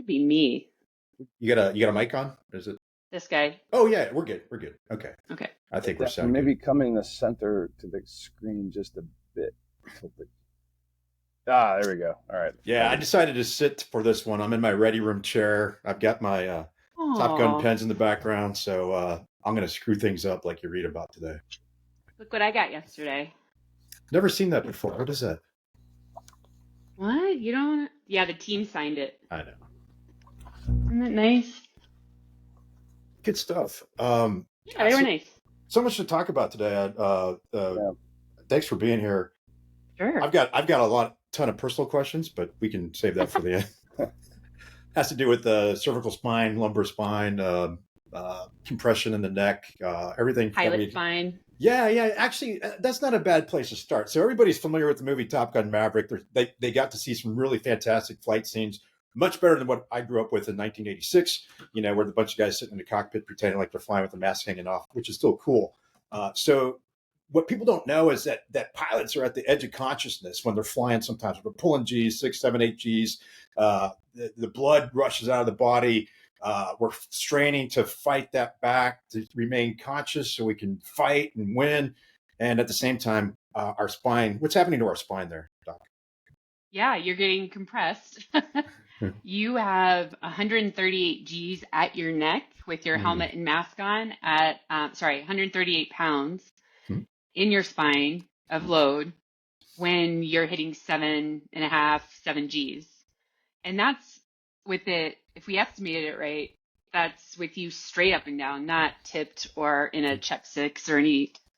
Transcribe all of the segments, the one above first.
Could be me. You got a mic on? Is it? This guy. Oh yeah, we're good. We're good. Okay. Okay. I think we're Daphne, sound maybe good. coming the center to the screen just a bit. Tilted. Ah, there we go. All right. Yeah, I decided to sit for this one. I'm in my ready room chair. I've got my Top Gun Oh, pens in the background, so I'm going to screw things up like you read about today. look what I got yesterday. Never seen that before. What is that? What? You don't? Yeah, the team signed it. I know. Isn't that nice? Good stuff. Yeah, they were nice. So much to talk about today. Thanks for being here. Sure. I've got a ton of personal questions, but we can save that for the end. Has to do with the cervical spine, lumbar spine, compression in the neck, everything. Pilot spine. Yeah. Actually, that's not a bad place to start. So everybody's familiar with the movie Top Gun Maverick. They got to see some really fantastic flight scenes, much better than what I grew up with in 1986. Where the bunch of guys sitting in the cockpit pretending like they're flying with the mask hanging off, which is still cool. So what people don't know is that pilots are at the edge of consciousness when they're flying. Sometimes we're pulling G's, 6, 7, 8 G's. The blood rushes out of the body. We're straining to fight that back to remain conscious so we can fight and win. And at the same time, our spine, what's happening to our spine there, Doc? Yeah, you're getting compressed. You have 138 G's at your neck with your helmet and mask on at, 138 pounds in your spine of load when you're hitting 7.5, 7 G's. And that's with it, if we estimated it right, that's with you straight up and down, not tipped or in a check six or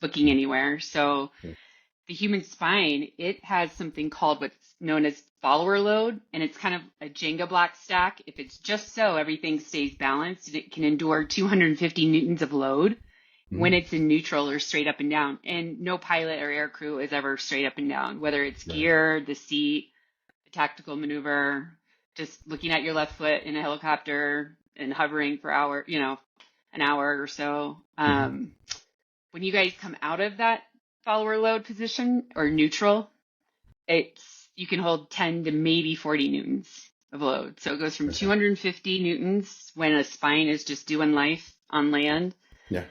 looking anywhere. So the human spine, it has something called what's known as follower load, and it's kind of a Jenga block stack. If it's just so everything stays balanced, and it can endure 250 newtons of load when it's in neutral or straight up and down. And no pilot or air crew is ever straight up and down, whether it's gear, the seat, the tactical maneuver, just looking at your left foot in a helicopter and hovering for an hour or so. When you guys come out of that follower load position or neutral, you can hold 10 to maybe 40 newtons of load. So it goes from 250 newtons when a spine is just doing life on land. Yeah.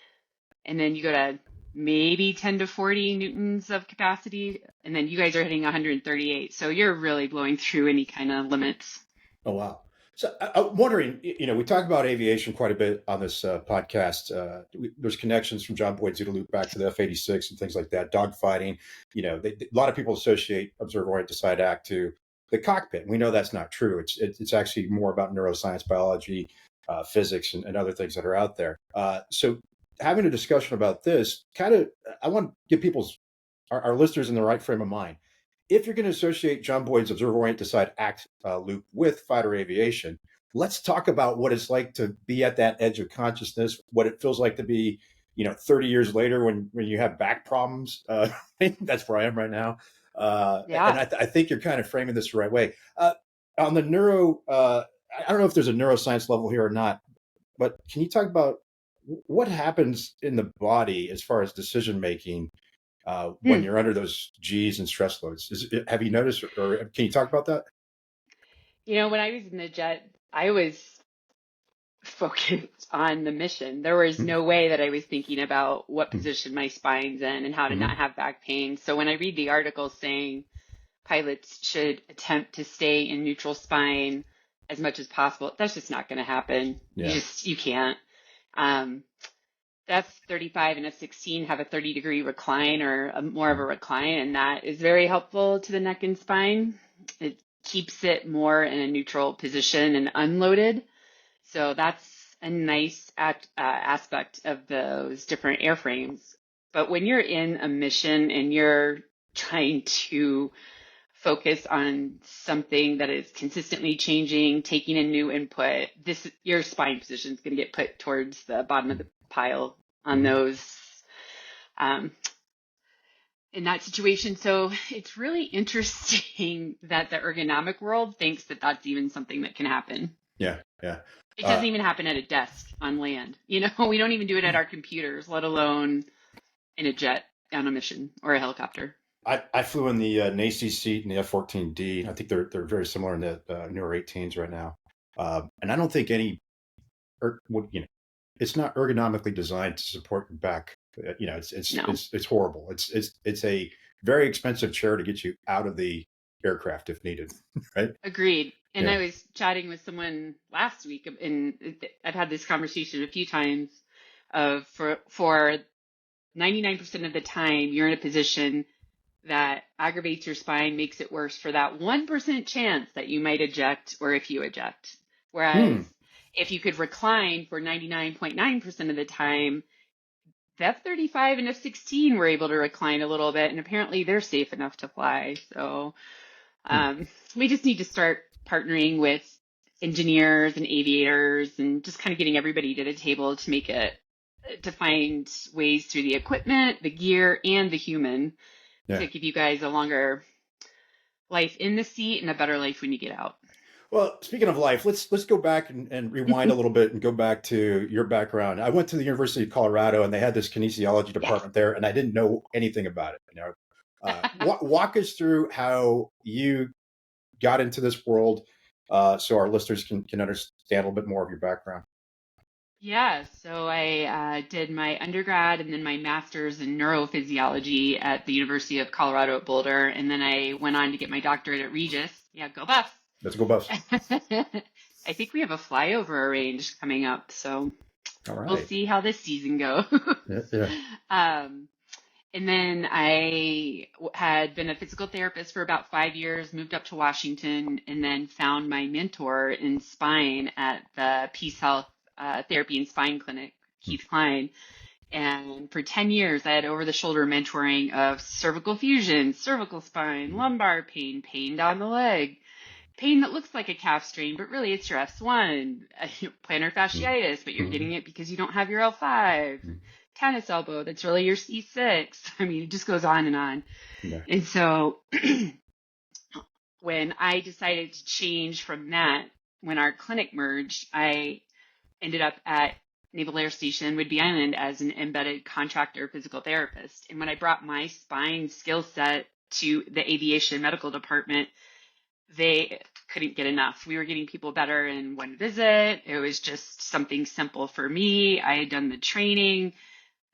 And then you go to maybe 10 to 40 newtons of capacity. And then you guys are hitting 138. So you're really blowing through any kind of limits. Oh, wow. So I'm wondering, we talk about aviation quite a bit on this podcast. There's connections from John Boyd Zeta Loop back to the F-86 and things like that, dogfighting. A lot of people associate observer-oriented decide act to the cockpit. We know that's not true. It's actually more about neuroscience, biology, physics, and other things that are out there. So having a discussion about this, I want to give our listeners in the right frame of mind. If you're going to associate John Boyd's observer-oriented decide act loop with fighter aviation, let's talk about what it's like to be at that edge of consciousness, what it feels like to be, 30 years later when you have back problems. That's where I am right now. And I think you're kind of framing this the right way. On the I don't know if there's a neuroscience level here or not, but can you talk about what happens in the body as far as decision-making when you're under those G's and stress loads? Have you noticed, or can you talk about that? When I was in the jet, I was focused on the mission. There was no way that I was thinking about what position my spine's in and how to not have back pain. So when I read the article saying pilots should attempt to stay in neutral spine as much as possible, that's just not going to happen. Yeah. You can't. That's 35 and F-16 have a 30-degree recline or more of a recline, and that is very helpful to the neck and spine. It keeps it more in a neutral position and unloaded. So that's a nice aspect of those different airframes. But when you're in a mission and you're trying to focus on something that is consistently changing, taking in new input, your spine position is going to get put towards the bottom of the pile on those in that situation. So it's really interesting that the ergonomic world thinks that that's even something that can happen. Yeah. It doesn't even happen at a desk on land. We don't even do it at our computers, let alone in a jet on a mission or a helicopter. I flew in the NACI seat in the F-14D. I think they're very similar in the newer 18s right now. And I don't think it's not ergonomically designed to support your back. No. It's horrible. It's a very expensive chair to get you out of the aircraft if needed, right? Agreed. And Yeah. I was chatting with someone last week, and I've had this conversation a few times of for 99% of the time, you're in a position that aggravates your spine, makes it worse for that 1% chance that you might eject or if you eject. Whereas Hmm. if you could recline for 99.9% of the time, the F-35 and F-16 were able to recline a little bit, and apparently they're safe enough to fly. So Hmm. we just need to start partnering with engineers and aviators and just kind of getting everybody to the table to find ways through the equipment, the gear, and the human Yeah. to give you guys a longer life in the seat and a better life when you get out. Well, speaking of life, let's go back and rewind a little bit and go back to your background. I went to the University of Colorado, and they had this kinesiology Yes. department there, and I didn't know anything about it. Walk us through how you got into this world, so our listeners can understand a little bit more of your background. Yeah, so I did my undergrad and then my master's in neurophysiology at the University of Colorado at Boulder, and then I went on to get my doctorate at Regis. Yeah, go Buffs! Let's go, Buffs. I think we have a flyover arranged coming up, so All we'll right. see how this season goes. Yeah. And then I had been a physical therapist for about 5 years, moved up to Washington, and then found my mentor in spine at the Peace Health Therapy and Spine Clinic, Keith Klein. And for 10 years, I had over the shoulder mentoring of cervical fusion, cervical spine, lumbar pain, pain down the leg, pain that looks like a calf strain, but really it's your S1, plantar fasciitis, but you're getting it because you don't have your L5, tennis elbow, that's really your C6. I mean, it just goes on and on. Yeah. And so when I decided to change from that, when our clinic merged, I ended up at Naval Air Station, Whidbey Island, as an embedded contractor physical therapist. And when I brought my spine skill set to the aviation medical department, they couldn't get enough. We were getting people better in one visit. It was just something simple for me. I had done the training.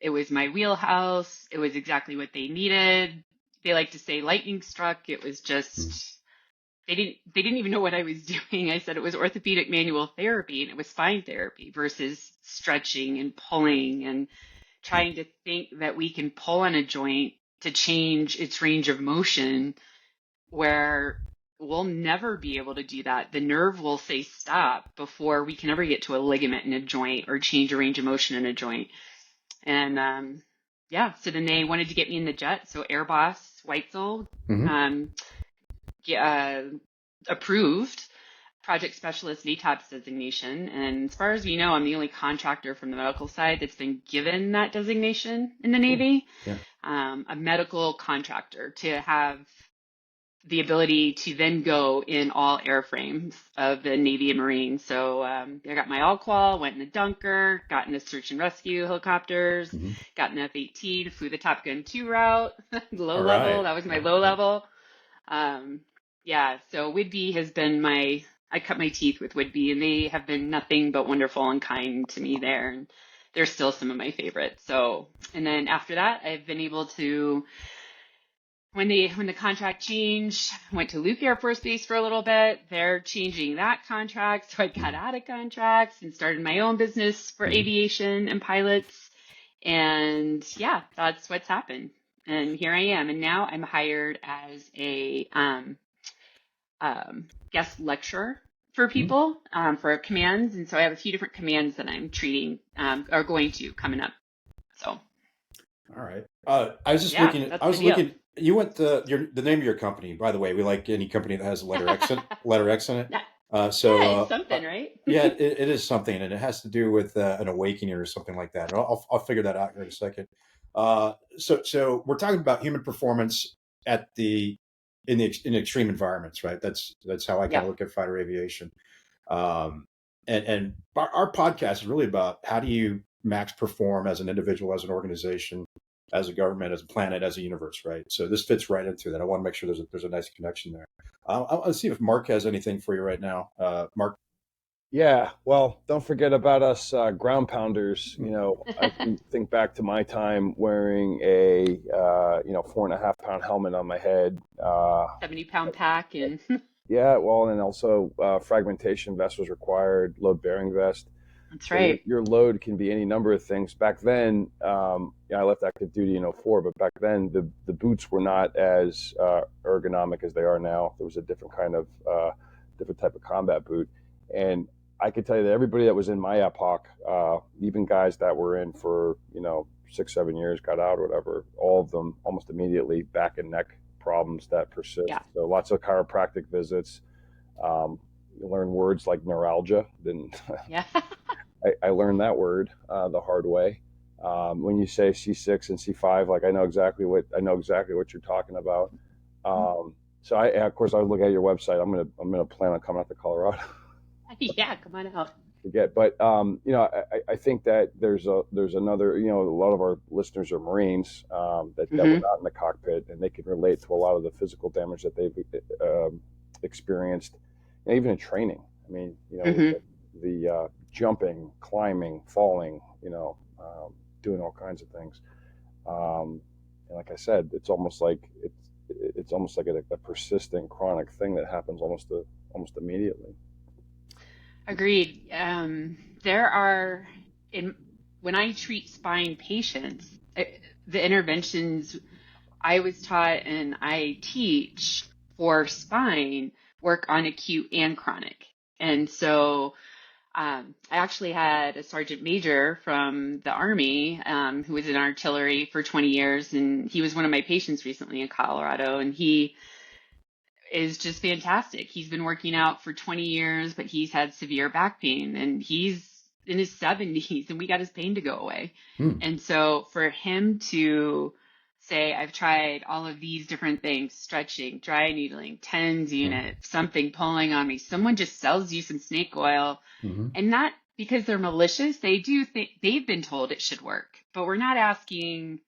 It was my wheelhouse. It was exactly what they needed. They like to say lightning struck. It was just, they didn't even know what I was doing. I said it was orthopedic manual therapy, and it was spine therapy versus stretching and pulling and trying to think that we can pull on a joint to change its range of motion, where we'll never be able to do that. The nerve will say stop before we can ever get to a ligament in a joint or change a range of motion in a joint. And yeah, so then they wanted to get me in the jet. So Airboss Weitzel approved project specialist VTOPS designation. And as far as we know, I'm the only contractor from the medical side that's been given that designation in the Navy. Yeah. A medical contractor to have the ability to then go in all airframes of the Navy and Marines. So I got my all-qual, went in the Dunker, got in the search and rescue helicopters, got in F-18, flew the Top Gun 2 route, low level. That was my low level. Yeah, so Whidbey has been I cut my teeth with Whidbey, and they have been nothing but wonderful and kind to me there. And they're still some of my favorites. So, and then after that, I've been able to, when the contract changed, went to Luke Air Force Base for a little bit. They're changing that contract, so I got out of contracts and started my own business for aviation and pilots. And yeah, that's what's happened. And here I am. And now I'm hired as a guest lecturer for people for commands. And so I have a few different commands that I'm treating or going to coming up. So. All right. I was just looking. I was looking. You went the name of your company. By the way, we like any company that has a letter X in it. So it's something, right? Yeah, it is something, and it has to do with an awakening or something like that. I'll figure that out here in a second. So we're talking about human performance in extreme environments, right? That's how I kind of look at fighter aviation. And our podcast is really about how do you max perform as an individual, as an organization, as a government, as a planet, as a universe, right? So this fits right into that. I want to make sure there's a nice connection there. I'll see if Mark has anything for you right now. Mark. Yeah, well, don't forget about us ground pounders. I can think back to my time wearing a 4.5 pound helmet on my head. 70-pound pack and Yeah, well, and also fragmentation vest was required, load bearing vest. that's So your, right. your load can be any number of things. Back then, I left active duty in '04, but back then the boots were not as ergonomic as they are now. There was a different type of combat boot, and I could tell you that everybody that was in my epoch, even guys that were in for 6, 7 years, got out or whatever, all of them almost immediately back and neck problems that persist. Yeah. So lots of chiropractic visits. You learn words like neuralgia. Didn't Yeah. I learned that word the hard way. When you say C6 and C5, like I know exactly what you're talking about. So of course I look at your website. I'm gonna plan on coming out to Colorado Yeah, come on out. to get. But I think that there's another. A lot of our listeners are Marines that were not in the cockpit, and they can relate to a lot of the physical damage that they've experienced, and even in training. I mean, the jumping, climbing, falling, doing all kinds of things. And like I said, it's almost like a persistent chronic thing that happens almost immediately. Agreed. When I treat spine patients, the interventions I was taught and I teach for spine work on acute and chronic. And so I actually had a sergeant major from the Army who was in artillery for 20 years, and he was one of my patients recently in Colorado, and he is just fantastic. He's been working out for 20 years, but he's had severe back pain, and he's in his 70s, and we got his pain to go away. And so for him to say, I've tried all of these different things, stretching, dry needling, TENS unit, something pulling on me, someone just sells you some snake oil, and not because they're malicious, they've been told it should work, but we're not asking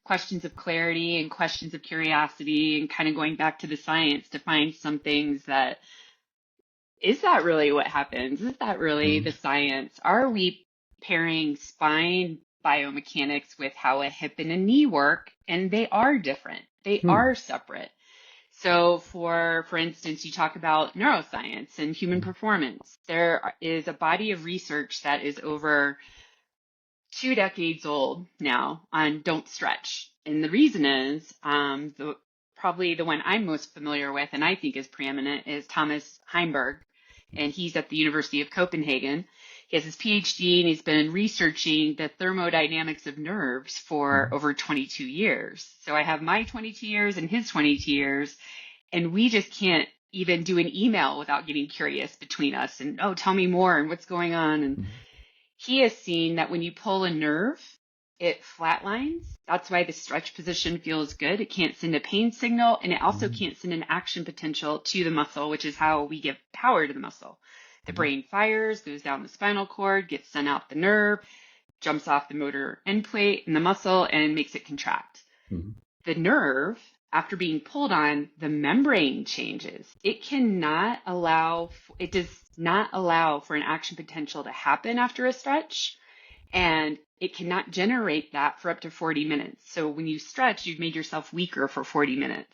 questions of clarity and questions of curiosity and kind of going back to the science to find some things that, is that really what happens? Is that really the science? Are we pairing spine biomechanics with how a hip and a knee work? And they are different. They are separate. So for instance, you talk about neuroscience and human performance. There is a body of research that is over 2 decades old now on don't stretch. And the reason is probably the one I'm most familiar with and I think is preeminent is Thomas Heimberg. And he's at the University of Copenhagen. He has his PhD and he's been researching the thermodynamics of nerves for over 22 years. So I have my 22 years and his 22 years, and we just can't even do an email without getting curious between us and, oh, tell me more and what's going on. And he has seen that when you pull a nerve, it flatlines. That's why the stretch position feels good. It can't send a pain signal, and it also can't send an action potential to the muscle, which is how we give power to the muscle. The brain fires, goes down the spinal cord, gets sent out the nerve, jumps off the motor end plate in the muscle, and makes it contract. The nerve, after being pulled on, the membrane changes. It does not allow for an action potential to happen after a stretch, and it cannot generate that for up to 40 minutes. So when you stretch, you've made yourself weaker for 40 minutes.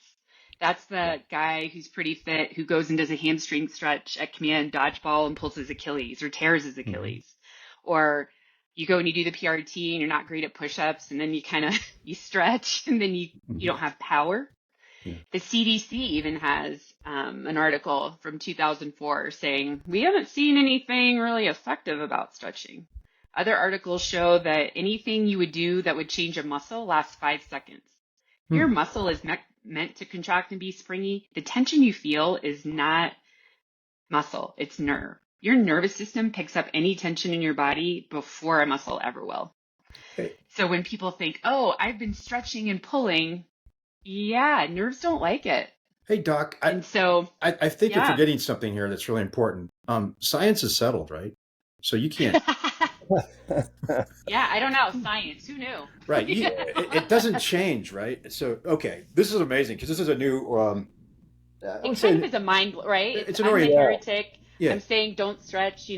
That's the guy who's pretty fit, who goes and does a hamstring stretch at command dodgeball and pulls his Achilles or tears his Achilles. Or you go and you do the PRT and you're not great at push-ups, and then you stretch and then you don't have power. The CDC even has an article from 2004 saying, we haven't seen anything really effective about stretching. Other articles show that anything you would do that would change a muscle lasts 5 seconds. Your muscle is meant to contract and be springy. The tension you feel is not muscle, it's nerve. Your nervous system picks up any tension in your body before a muscle ever will. So when people think, oh, I've been stretching and pulling, yeah, nerves don't like it. Hey, Doc, I think you're forgetting something here that's really important. Science is settled, right? So you can't. Yeah, I don't know. Science, who knew? Right. It doesn't change, right? So, okay, this is amazing because this is a new. It kind of is a mind, right? It's an I'm a heretic. Yeah. I'm saying don't stretch.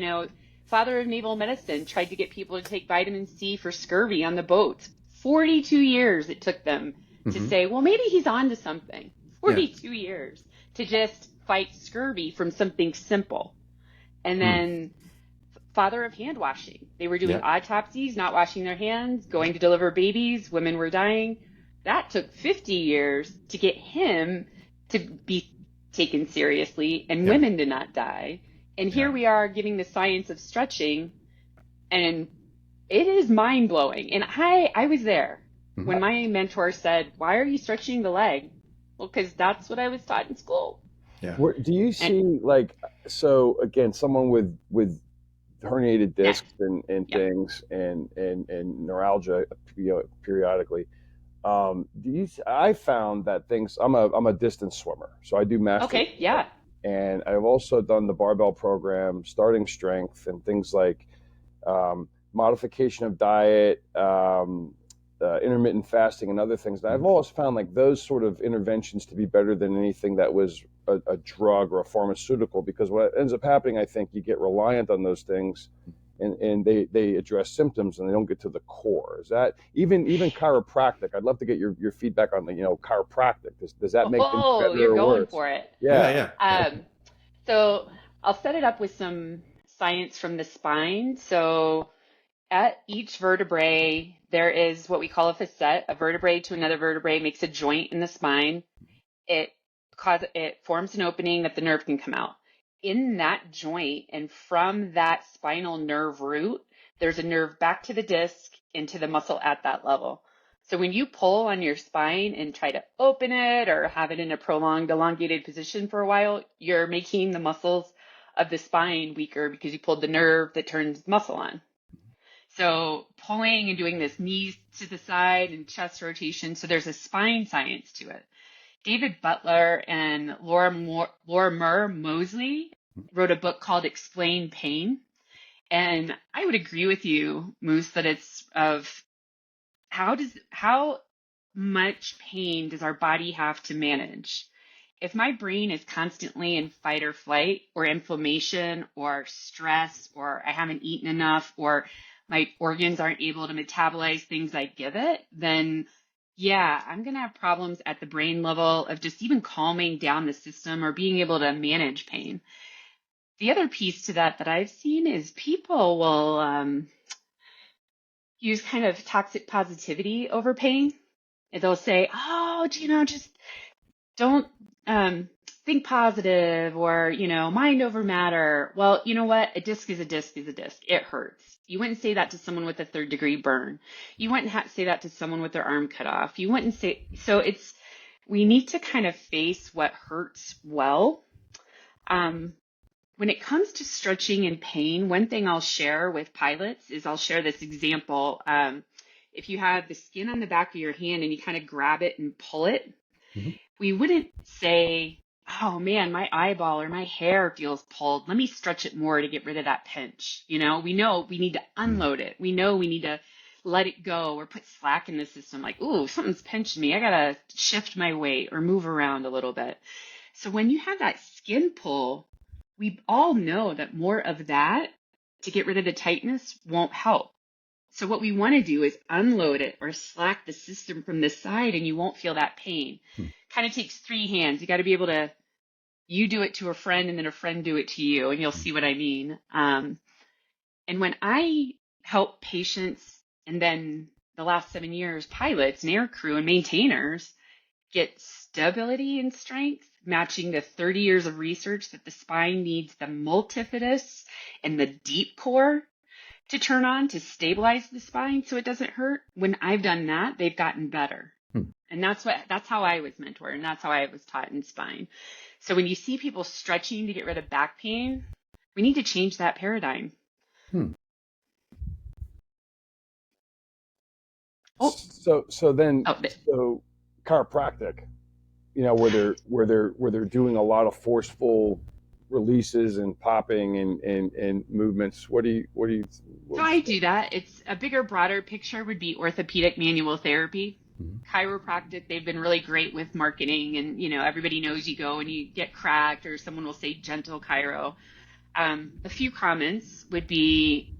Father of naval medicine tried to get people to take vitamin C for scurvy on the boats. 42 years it took them to Hmm. say, well, maybe he's on to something. Yeah. 42 years to just fight scurvy from something simple. And Mm. then father of hand washing. They were doing Yeah. autopsies, not washing their hands, going to deliver babies, women were dying. That took 50 years to get him to be taken seriously and Yeah. women to not die. And here Yeah. we are giving the science of stretching, and it is mind blowing. And I was there Mhm. when my mentor said, "Why are you stretching the leg?" Well, because that's what I was taught in school. Yeah. Do you And see, like, so again, someone with herniated yeah, discs and yeah. things and neuralgia, periodically? I found that things. I'm a distance swimmer, so I do master, Okay, yeah. and I've also done the barbell program, starting strength, and things like modification of diet, intermittent fasting, and other things. And I've always found like those sort of interventions to be better than anything that was a drug or a pharmaceutical, because what ends up happening, I think, you get reliant on those things. And they address symptoms and they don't get to the core. Is that even chiropractic? I'd love to get your feedback on the chiropractic. Does that make things Oh, better you're or going worse? for it. Yeah. Yeah. So I'll set it up with some science from the spine. So at each vertebrae, there is what we call a facet. A vertebrae to another vertebrae makes a joint in the spine. It forms an opening that the nerve can come out. In that joint and from that spinal nerve root, there's a nerve back to the disc into the muscle at that level. So when you pull on your spine and try to open it or have it in a prolonged, elongated position for a while, you're making the muscles of the spine weaker because you pulled the nerve that turns muscle on. So pulling and doing this knees to the side and chest rotation. So there's a spine science to it. David Butler and Lorimer Moseley wrote a book called Explain Pain. And I would agree with you, Moose, that it's of how much pain does our body have to manage? If my brain is constantly in fight or flight or inflammation or stress, or I haven't eaten enough, or my organs aren't able to metabolize things I give it, then yeah, I'm going to have problems at the brain level of just even calming down the system or being able to manage pain. The other piece to that I've seen is people will use kind of toxic positivity over pain. And they'll say, oh, just don't think positive, or, mind over matter. Well, you know what? A disc is a disc is a disc. It hurts. You wouldn't say that to someone with a 3rd-degree burn. You wouldn't say that to someone with their arm cut off. You wouldn't say, so we need to kind of face what hurts well. When it comes to stretching and pain, one thing I'll share with pilots is I'll share this example. If you have the skin on the back of your hand and you kind of grab it and pull it, we wouldn't say, oh man, my eyeball or my hair feels pulled. Let me stretch it more to get rid of that pinch. We know we need to unload it. We know we need to let it go or put slack in the system. Like, ooh, something's pinched me. I got to shift my weight or move around a little bit. So when you have that skin pull, we all know that more of that to get rid of the tightness won't help. So what we want to do is unload it or slack the system from the side, and you won't feel that pain. Kind of takes 3 hands. You got to be able to, you do it to a friend and then a friend do it to you, and you'll see what I mean. And when I help patients, and then the last 7 years, pilots and air crew and maintainers get stability and strength, matching the 30 years of research that the spine needs the multifidus and the deep core to turn on to stabilize the spine so it doesn't hurt. When I've done that, they've gotten better. And that's how I was mentored, and that's how I was taught in spine. So when you see people stretching to get rid of back pain, we need to change that paradigm. Oh, So chiropractic, where they're doing a lot of forceful releases and popping and movements. So I do that. It's a bigger, broader picture would be orthopedic manual therapy. Chiropractic, they've been really great with marketing, and everybody knows you go and you get cracked, or someone will say gentle chiro. a few comments would be,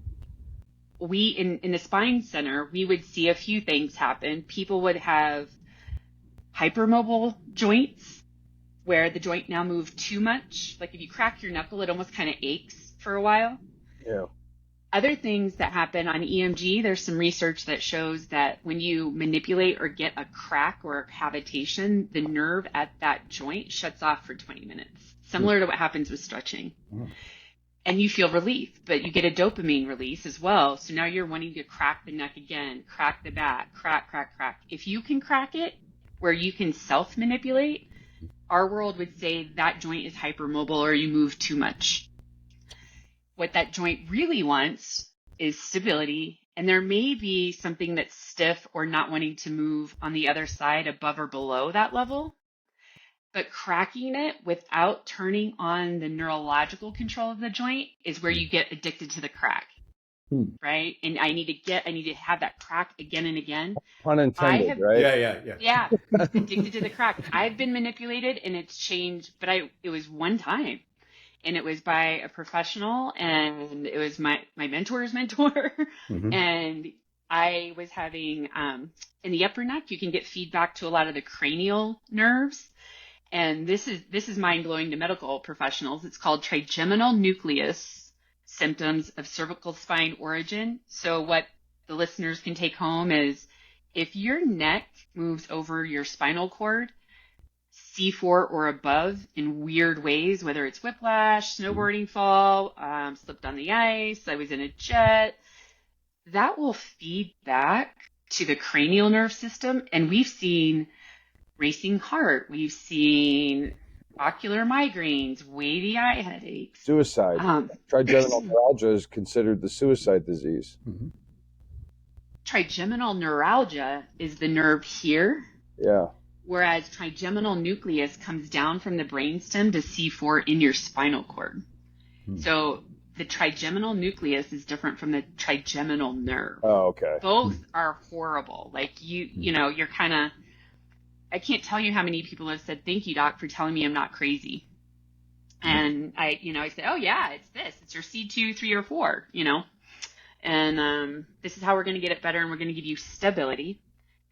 we in the spine center, we would see a few things happen. People would have hypermobile joints where the joint now moved too much. Like if you crack your knuckle, it almost kind of aches for a while. Yeah. Other things that happen on EMG, there's some research that shows that when you manipulate or get a crack or a cavitation, the nerve at that joint shuts off for 20 minutes, similar to what happens with stretching. And you feel relief, but you get a dopamine release as well. So now you're wanting to crack the neck again, crack the back, crack. If you can crack it where you can self-manipulate, our world would say that joint is hypermobile or you move too much. What that joint really wants is stability, and there may be something that's stiff or not wanting to move on the other side above or below that level. But cracking it without turning on the neurological control of the joint is where you get addicted to the crack, right? And I need to have that crack again and again. Pun intended, right? Yeah. Addicted to the crack. I've been manipulated and it's changed, but it was one time. And it was by a professional, and it was my mentor's mentor. And I was having, in the upper neck, you can get feedback to a lot of the cranial nerves. And this is mind-blowing to medical professionals. It's called trigeminal nucleus symptoms of cervical spine origin. So what the listeners can take home is, if your neck moves over your spinal cord, C4 or above in weird ways, whether it's whiplash, snowboarding fall, slipped on the ice, I was in a jet, that will feed back to the cranial nerve system. And we've seen racing heart, we've seen ocular migraines, wavy eye headaches. Suicide. Trigeminal neuralgia is considered the suicide disease. Trigeminal neuralgia is the nerve here. Yeah. Whereas trigeminal nucleus comes down from the brainstem to C4 in your spinal cord. So the trigeminal nucleus is different from the trigeminal nerve. Oh, okay. Both are horrible. Like you're kind of, I can't tell you how many people have said, thank you, doc, for telling me I'm not crazy. And I said, oh yeah, it's this, it's your C2, 3, or 4, and this is how we're going to get it better. And we're going to give you stability.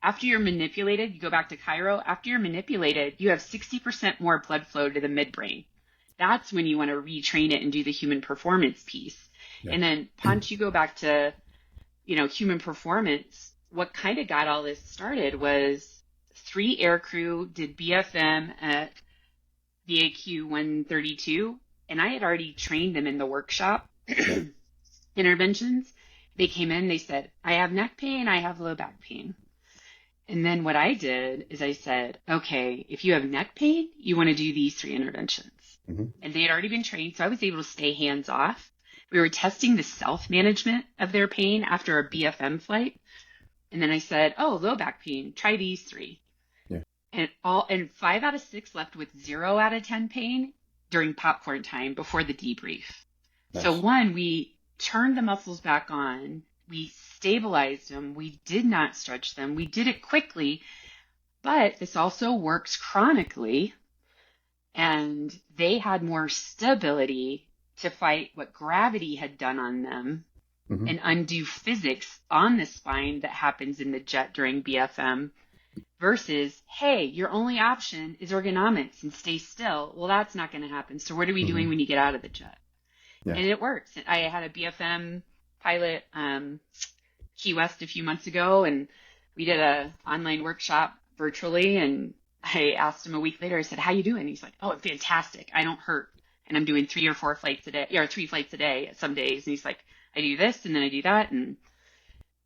After you're manipulated, you go back to Cairo. After you're manipulated, you have 60% more blood flow to the midbrain. That's when you want to retrain it and do the human performance piece. Yeah. And then, Ponch, you go back to, human performance. What kind of got all this started was 3 aircrew did BFM at VAQ 132, and I had already trained them in the workshop interventions. They came in, they said, I have neck pain, I have low back pain. And then what I did is I said, okay, if you have neck pain, you want to do these 3 interventions. And they had already been trained, so I was able to stay hands off. We were testing the self-management of their pain after a BFM flight. And then I said, oh, low back pain, try these 3. Yeah. And 5 out of 6 left with 0 out of 10 pain during popcorn time before the debrief. Nice. So one, we turned the muscles back on. We stabilized them. We did not stretch them. We did it quickly, but this also works chronically. And they had more stability to fight what gravity had done on them and undo physics on the spine that happens in the jet during BFM versus, hey, your only option is ergonomics and stay still. Well, that's not going to happen. So what are we doing when you get out of the jet? Yeah. And it works. I had a BFM pilot Key West a few months ago, and we did a online workshop virtually, and I asked him a week later, I said, how you doing? He's like, oh, I'm fantastic. I don't hurt. And I'm doing 3 or 4 flights a day, or 3 flights a day some days. And he's like, I do this and then I do that. And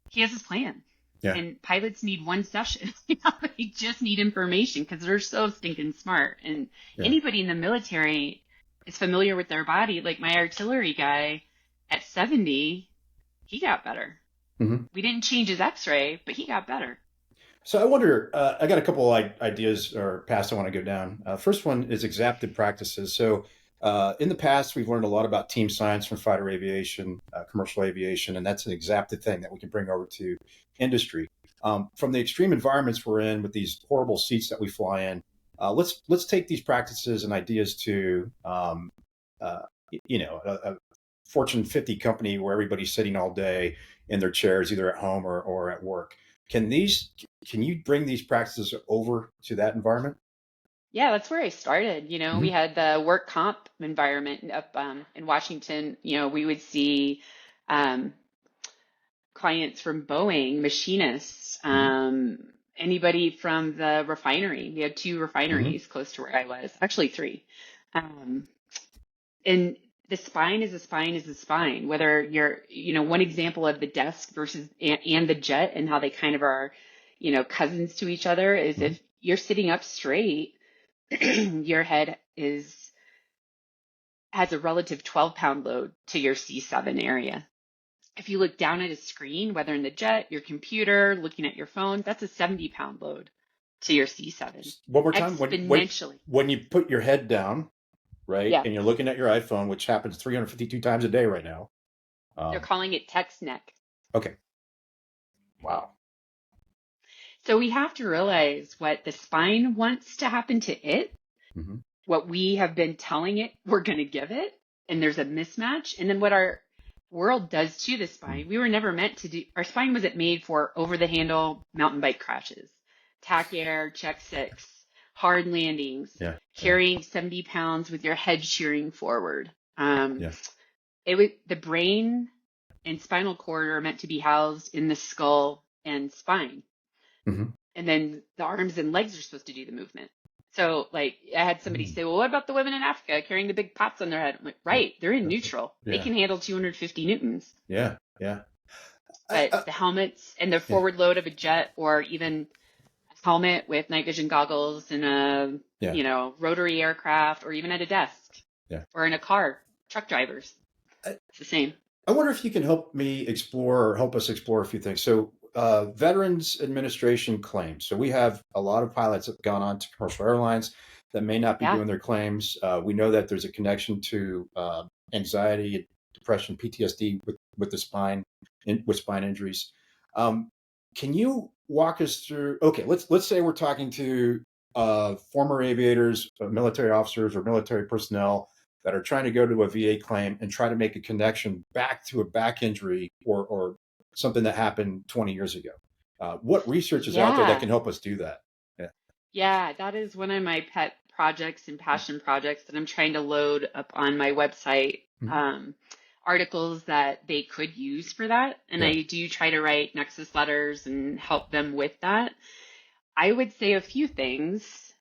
he has his plan. Yeah. And pilots need one session. They just need information because they're so stinking smart. And anybody in the military is familiar with their body. Like my artillery guy at 70, he got better. We didn't change his x-ray, but he got better. So I wonder, I got a couple of ideas or paths I want to go down. First one is exapted practices. So in the past, we've learned a lot about team science from fighter aviation, commercial aviation, and that's an exapted thing that we can bring over to industry. From the extreme environments we're in with these horrible seats that we fly in, let's take these practices and ideas to a Fortune 50 company where everybody's sitting all day in their chairs, either at home or at work. Can you bring these practices over to that environment? Yeah, that's where I started. We Mm-hmm. had the work comp environment up in Washington. We would see um, clients from Boeing, machinists, Mm-hmm. anybody from the refinery. We had two Mm-hmm. refineries close to where I was, actually three. Um, and the spine is a spine is a spine, whether one example of the desk versus and the jet and how they kind of are, cousins to each other is Mm-hmm. if you're sitting up straight, your head has a relative 12-pound load to your C7 area. If you look down at a screen, whether in the jet, your computer, looking at your phone, that's a 70-pound load to your C7 One more time. exponentially. When you put your head down, right, Yeah, and you're looking at your iPhone, which happens 352 times a day right now. they're Um, calling it text neck. okay. Wow. So we have to realize what the spine wants to happen to it, Mm-hmm. what we have been telling it we're going to give it, and there's a mismatch. And then what our world does to the spine. We were never meant to do, our spine wasn't made for over the handle mountain bike crashes, tack air, check six, hard landings, Yeah. carrying 70 pounds with your head shearing forward. Yeah. The brain and spinal cord are meant to be housed in the skull and spine. Mm-hmm. And then the arms and legs are supposed to do the movement. So, like, I had somebody say, well, what about the women in Africa carrying the big pots on their head? I'm like, right, they're in neutral. Yeah. They can handle 250 newtons. Yeah. Yeah. But the helmets and the Yeah. forward load of a jet, or even a helmet with night vision goggles in a, rotary aircraft, or even at a desk, or in a car, truck drivers, it's the same. I wonder if you can help us explore a few things. So, Veterans Administration claims. So we have a lot of pilots that have gone on to commercial airlines that may not be Yeah. doing their claims. We know that there's a connection to anxiety, depression, PTSD with the spine, with spine injuries. Can you walk us through? Okay, let's say we're talking to former aviators, military officers, or military personnel that are trying to go to a VA claim and try to make a connection back to a back injury or something that happened 20 years ago. What research is out there that can help us do that? Yeah, that is one of my pet projects and passion projects that I'm trying to load up on my website. Articles that they could use for that. And I do try to write Nexus letters and help them with that. I would say a few things.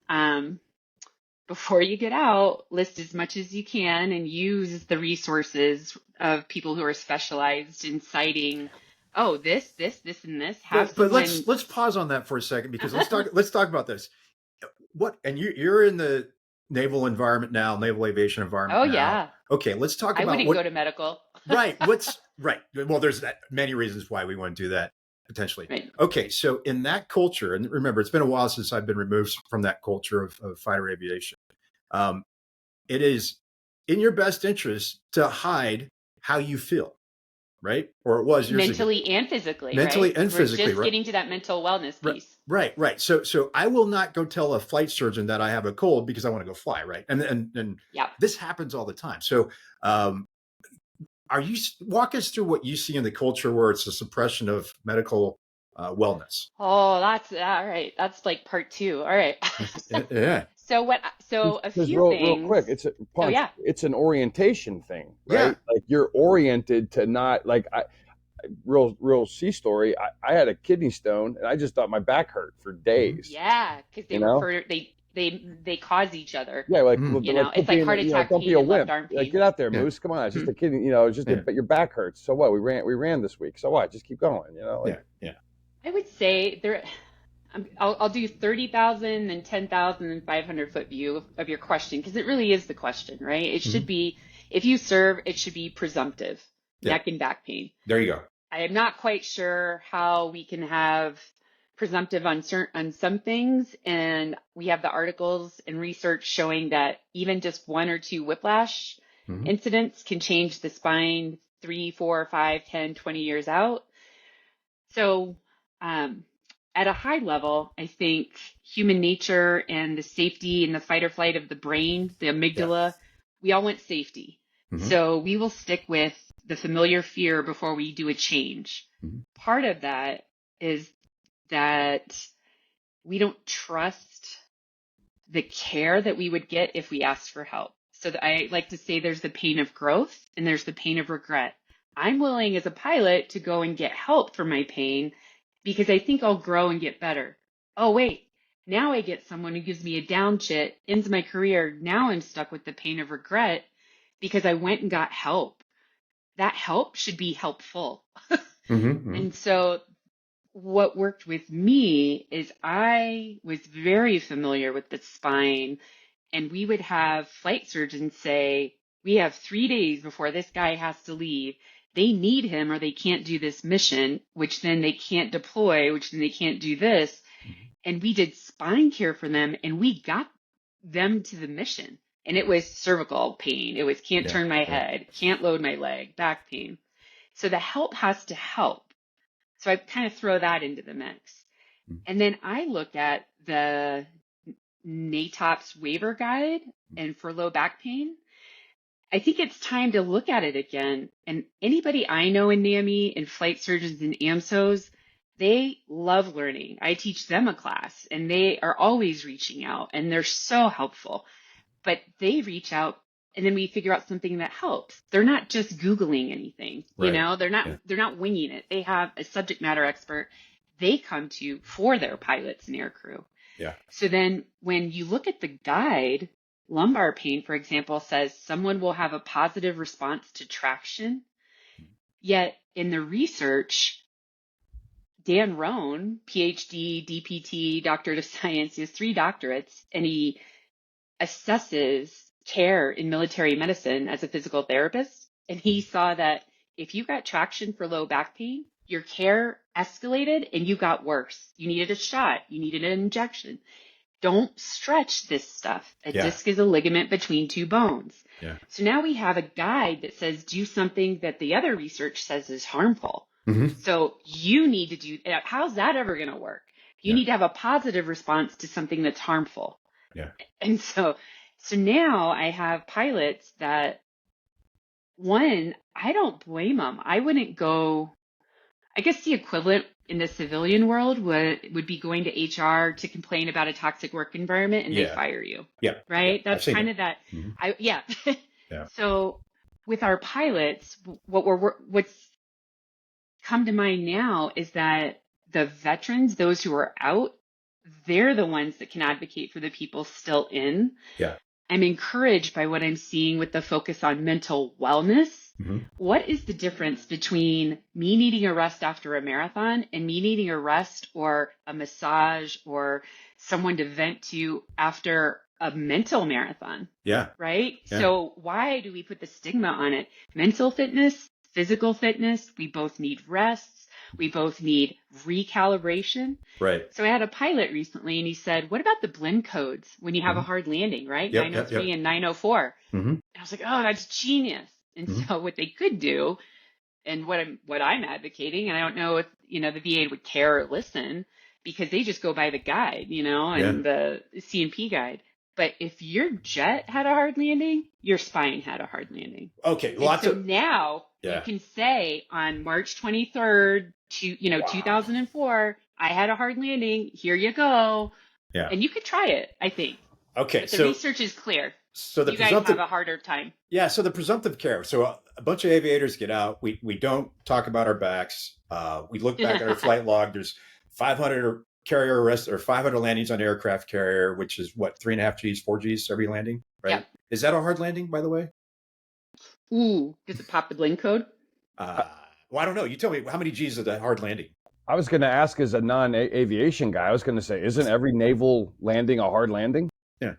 Before you get out, list as much as you can and use the resources of people who are specialized in citing, oh, this, and this. But let's pause on that for a second, because let's talk about this. And you're in the naval environment now, naval aviation environment. Oh, now. yeah. Okay, let's talk about. I wouldn't go to medical. Right. Right. Well, there's many reasons why we want to do that potentially. Right. Okay, so in that culture, and remember, it's been a while since I've been removed from that culture of fighter aviation. It is in your best interest to hide how you feel, right? Or it was years mentally ago. And physically. Mentally right? and physically. We're just right? getting to that mental wellness piece. Right. So I will not go tell a flight surgeon that I have a cold because I want to go fly, right? And this happens all the time. So walk us through what you see in the culture where it's a suppression of medical wellness? Oh, that's all right. That's like part 2. All right. Yeah. So a few things. Real quick, it's an orientation thing, right? Yeah. Like you're oriented to not like real sea story. I had a kidney stone and I just thought my back hurt for days. Yeah, because they cause each other. Yeah, like it's like heart attack. Don't be a wimp. Left arm pain. Like, get out there, Moose. Come on, it's just a kidney. But your back hurts. So what? We ran this week. So what? Just keep going. Yeah. I would say I'll do 30,000 and 10,000 and 500-foot view of your question, because it really is the question, right? It should be, if you serve, it should be presumptive, neck and back pain. There you go. I am not quite sure how we can have presumptive on some things, and we have the articles and research showing that even just 1 or 2 whiplash incidents can change the spine 3, 4, 5, 10, 20 years out. So, at a high level, I think human nature and the safety and the fight or flight of the brain, the amygdala, we all want safety. Mm-hmm. So we will stick with the familiar fear before we do a change. Mm-hmm. Part of that is that we don't trust the care that we would get if we asked for help. So I like to say there's the pain of growth and there's the pain of regret. I'm willing as a pilot to go and get help for my pain because I think I'll grow and get better. Oh, wait, now I get someone who gives me a downshift, ends my career. Now I'm stuck with the pain of regret because I went and got help. That help should be helpful. Mm-hmm. And so what worked with me is I was very familiar with the spine, and we would have flight surgeons say, we have 3 days before this guy has to leave. They need him or they can't do this mission, which then they can't deploy, which then they can't do this. And we did spine care for them and we got them to the mission. And it was cervical pain. It was can't turn my head, can't load my leg, back pain. So the help has to help. So I kind of throw that into the mix. And then I look at the NATOPS waiver guide and for low back pain. I think it's time to look at it again. And anybody I know in NAMI and flight surgeons and AMSOs, they love learning. I teach them a class and they are always reaching out and they're so helpful. But they reach out and then we figure out something that helps. They're not just Googling anything, you know, they're not winging it. They have a subject matter expert they come to for their pilots and aircrew. Yeah. So then when you look at the guide, lumbar pain, for example, says someone will have a positive response to traction. Yet in the research, Dan Rohn, PhD, DPT, doctorate of science, he has 3 doctorates, and he assesses care in military medicine as a physical therapist. And he saw that if you got traction for low back pain, your care escalated and you got worse. You needed a shot. You needed an injection. Don't stretch this stuff. A disc is a ligament between 2 bones. Yeah. So now we have a guide that says do something that the other research says is harmful. Mm-hmm. So you need to do that. How's that ever going to work? You need to have a positive response to something that's harmful. Yeah. And so now I have pilots that, one, I don't blame them. I wouldn't go, I guess the equivalent in the civilian world would be going to HR to complain about a toxic work environment and they fire you. Yeah. Right? Yeah. That's kind of that. Mm-hmm. Yeah. Yeah. So with our pilots, what's come to mind now is that the veterans, those who are out, they're the ones that can advocate for the people still in. Yeah. I'm encouraged by what I'm seeing with the focus on mental wellness. Mm-hmm. What is the difference between me needing a rest after a marathon and me needing a rest or a massage or someone to vent to after a mental marathon? Yeah. Right? Yeah. So why do we put the stigma on it? Mental fitness, physical fitness, we both need rests. We both need recalibration. Right. So I had a pilot recently and he said, what about the blend codes when you have a hard landing, right? 903 and 904. Mm-hmm. And I was like, oh, that's genius. And so what they could do, and what I'm advocating, and I don't know if, the VA would care or listen because they just go by the guide, and the C&P guide. But if your jet had a hard landing, your spine had a hard landing. Okay. Now you can say on March 23rd, 2004, I had a hard landing. Here you go. Yeah. And you could try it, I think. Okay. But the research is clear. So you guys have a harder time. Yeah. So the presumptive care. So a bunch of aviators get out. We don't talk about our backs. We look back at our flight log. There's 500 carrier arrests or 500 landings on aircraft carrier, which is what, 3.5 Gs, 4 Gs every landing, right? Yep. Is that a hard landing, by the way? Ooh, does it pop the blend code? Well, I don't know. You tell me, how many Gs is a hard landing? I was going to ask as a non-aviation guy, I was going to say, isn't every naval landing a hard landing? Yeah.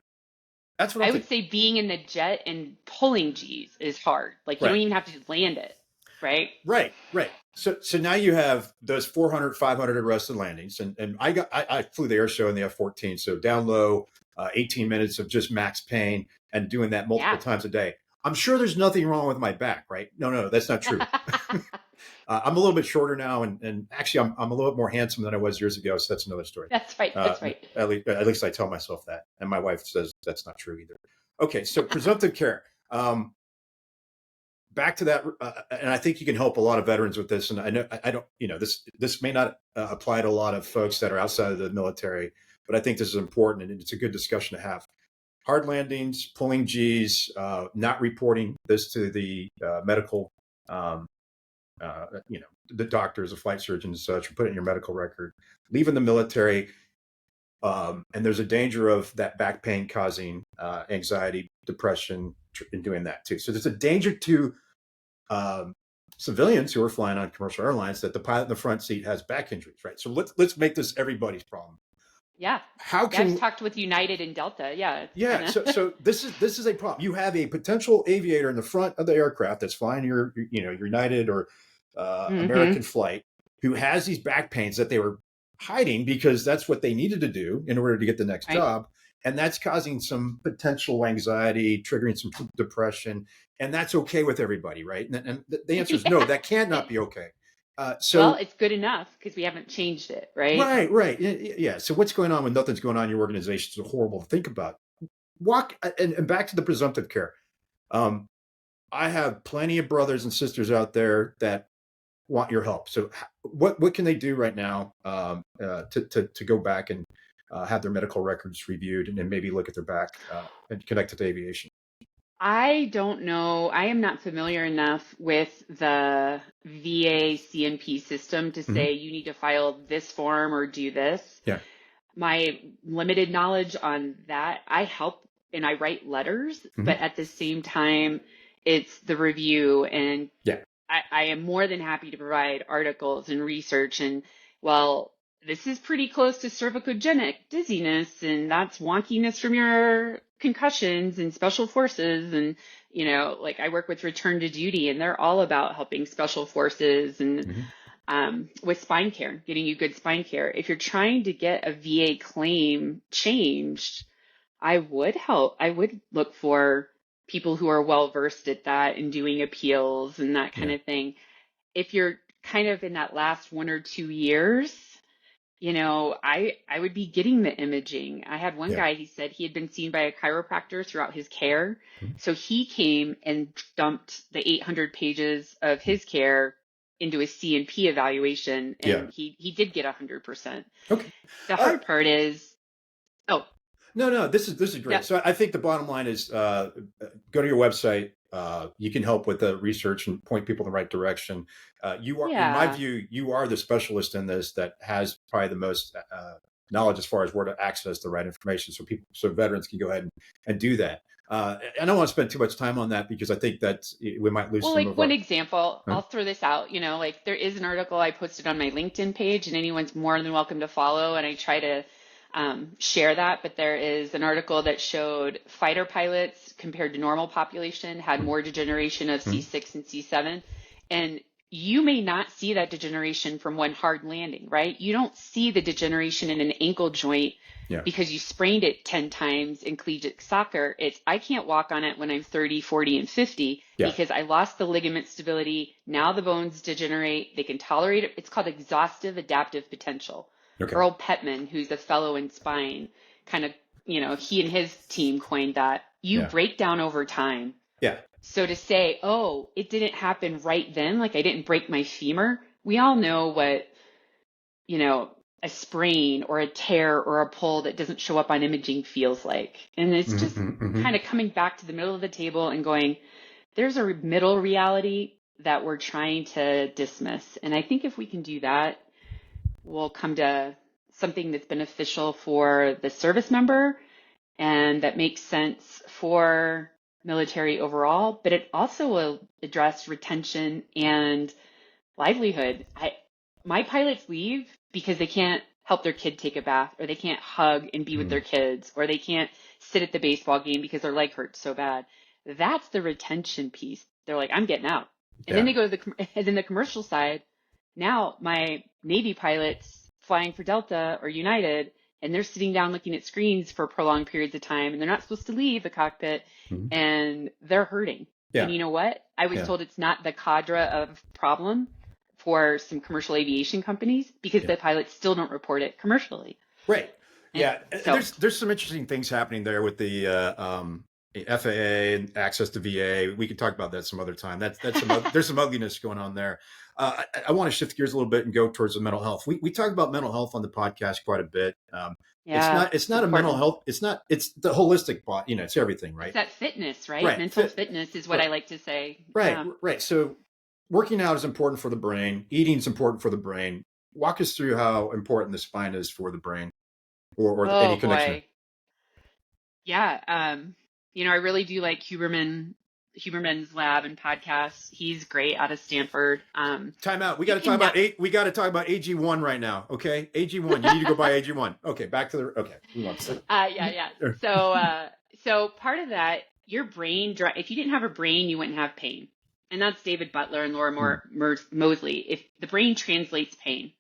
That's what I would say being in the jet and pulling Gs is hard. Like you don't even have to land it, right? Right. So now you have those 400, 500 arrested landings. And I flew the air show in the F-14. So down low, 18 minutes of just max pain and doing that multiple times a day. I'm sure there's nothing wrong with my back, right? No, that's not true. I'm a little bit shorter now, and actually, I'm a little bit more handsome than I was years ago. So that's another story. That's right. That's right. At least I tell myself that, and my wife says that's not true either. Okay, so presumptive care. back to that, and I think you can help a lot of veterans with this. And I know I don't, this may not apply to a lot of folks that are outside of the military, but I think this is important and it's a good discussion to have. Hard landings, pulling G's, not reporting this to the medical, um, the doctors, the flight surgeons, and such, put it in your medical record. Leaving the military, and there's a danger of that back pain causing anxiety, depression, in doing that too. So there's a danger to civilians who are flying on commercial airlines that the pilot in the front seat has back injuries, right? So let's make this everybody's problem. Yeah. How Yeah, I've can talked with United and Delta. Yeah. It's yeah? kinda So this is a problem. You have a potential aviator in the front of the aircraft that's flying your United or hmm American flight who has these back pains that they were hiding because that's what they needed to do in order to get the next Right. job. And that's causing some potential anxiety, triggering some depression. And that's okay with everybody, right? And the answer is no, Yeah. that cannot be okay. Well, So, it's good enough because we haven't changed it, right? right. Yeah. So what's going on when nothing's going on in your organization is horrible to think about. Walk and back to the presumptive care. Um, I have plenty of brothers and sisters out there that want your help. So what can they do right now to go back and have their medical records reviewed and then maybe look at their back and connect it to aviation? I don't know. I am not familiar enough with the VA CNP system to Hmm. say you need to file this form or do this. Yeah. My limited knowledge on that, I help and I write letters, Hmm. but at the same time, it's the review. And Yeah. I am more than happy to provide articles and research. And well, this is pretty close to cervicogenic dizziness, and that's wonkiness from your concussions and special forces. And, like I work with Return to Duty, and they're all about helping special forces and Hmm. with spine care, getting you good spine care. If you're trying to get a VA claim changed, I would help. I would look for people who are well versed at that and doing appeals and that kind Yeah. of thing. If you're kind of in that last 1 or 2 years, I would be getting the imaging. I had one Yeah. guy, he said he had been seen by a chiropractor throughout his care. Mhm. So he came and dumped the 800 pages of his care into a CNP evaluation, Yeah. and he did get 100%. Okay. The Uh, hard part is, oh, no, this is great. yeah, So I think the bottom line is go to your website. You can help with the research and point people in the right direction. You are, in my yeah. view, you are the specialist in this that has probably the most knowledge as far as where to access the right information, so veterans can go ahead and do that. I don't want to spend too much time on that because I think that we might lose Well, some like of one our. example, Huh? I'll throw this out, like there is an article I posted on my LinkedIn page, and anyone's more than welcome to follow. And I try to share that, but there is an article that showed fighter pilots compared to normal population had more degeneration of Hmm. C6 and C7. And you may not see that degeneration from one hard landing, right? You don't see the degeneration in an ankle joint Yeah. because you sprained it 10 times in collegiate soccer. It's I can't walk on it when I'm 30, 40, and 50 Yeah. because I lost the ligament stability. Now the bones degenerate. They can tolerate it. It's called exhaustive adaptive potential. Okay. Earl Petman, who's a fellow in spine, kind of, he and his team coined that. You Yeah. break down over time. Yeah. So to say, oh, it didn't happen right then, like I didn't break my femur, we all know what, a sprain or a tear or a pull that doesn't show up on imaging feels like. And it's just Mm-hmm. kind of coming back to the middle of the table and going, there's a middle reality that we're trying to dismiss. And I think if we can do that, we'll come to something that's beneficial for the service member and that makes sense for military overall, but it also will address retention and livelihood. My pilots leave because they can't help their kid take a bath, or they can't hug and be with their kids, or they can't sit at the baseball game because their leg hurts so bad. That's the retention piece. They're like, I'm getting out. And then Yeah. they go to and then the commercial side. Now my Navy pilots flying for Delta or United, and they're sitting down looking at screens for prolonged periods of time, and they're not supposed to leave the cockpit, Mhm. and they're hurting. Yeah. And you know what? I was Yeah. told it's not the cadre of problem for some commercial aviation companies because Yeah. the pilots still don't report it commercially. Right. And Yeah. so, There's some interesting things happening there with the FAA and access to VA. We could talk about that some other time. There's some ugliness going on there. I want to shift gears a little bit and go towards the mental health. We talk about mental health on the podcast quite a bit. Yeah, It's not a mental health. It's the holistic body. It's everything, right? It's that fitness, right? Right. Mental fitness is what right. I like to say. Right. Yeah. Right. So working out is important for the brain. Eating is important for the brain. Walk us through how important the spine is for the brain, or Oh any connection. boy. Yeah. I really do like Huberman's lab and podcasts. He's great out of Stanford. Time out. We got to talk about AG1 right now. Okay, AG1. You need to go buy AG1. Okay, back to the. Okay, we want to. Yeah. So part of that, your brain. If you didn't have a brain, you wouldn't have pain, and that's David Butler and Laura Mosley. If the brain translates pain,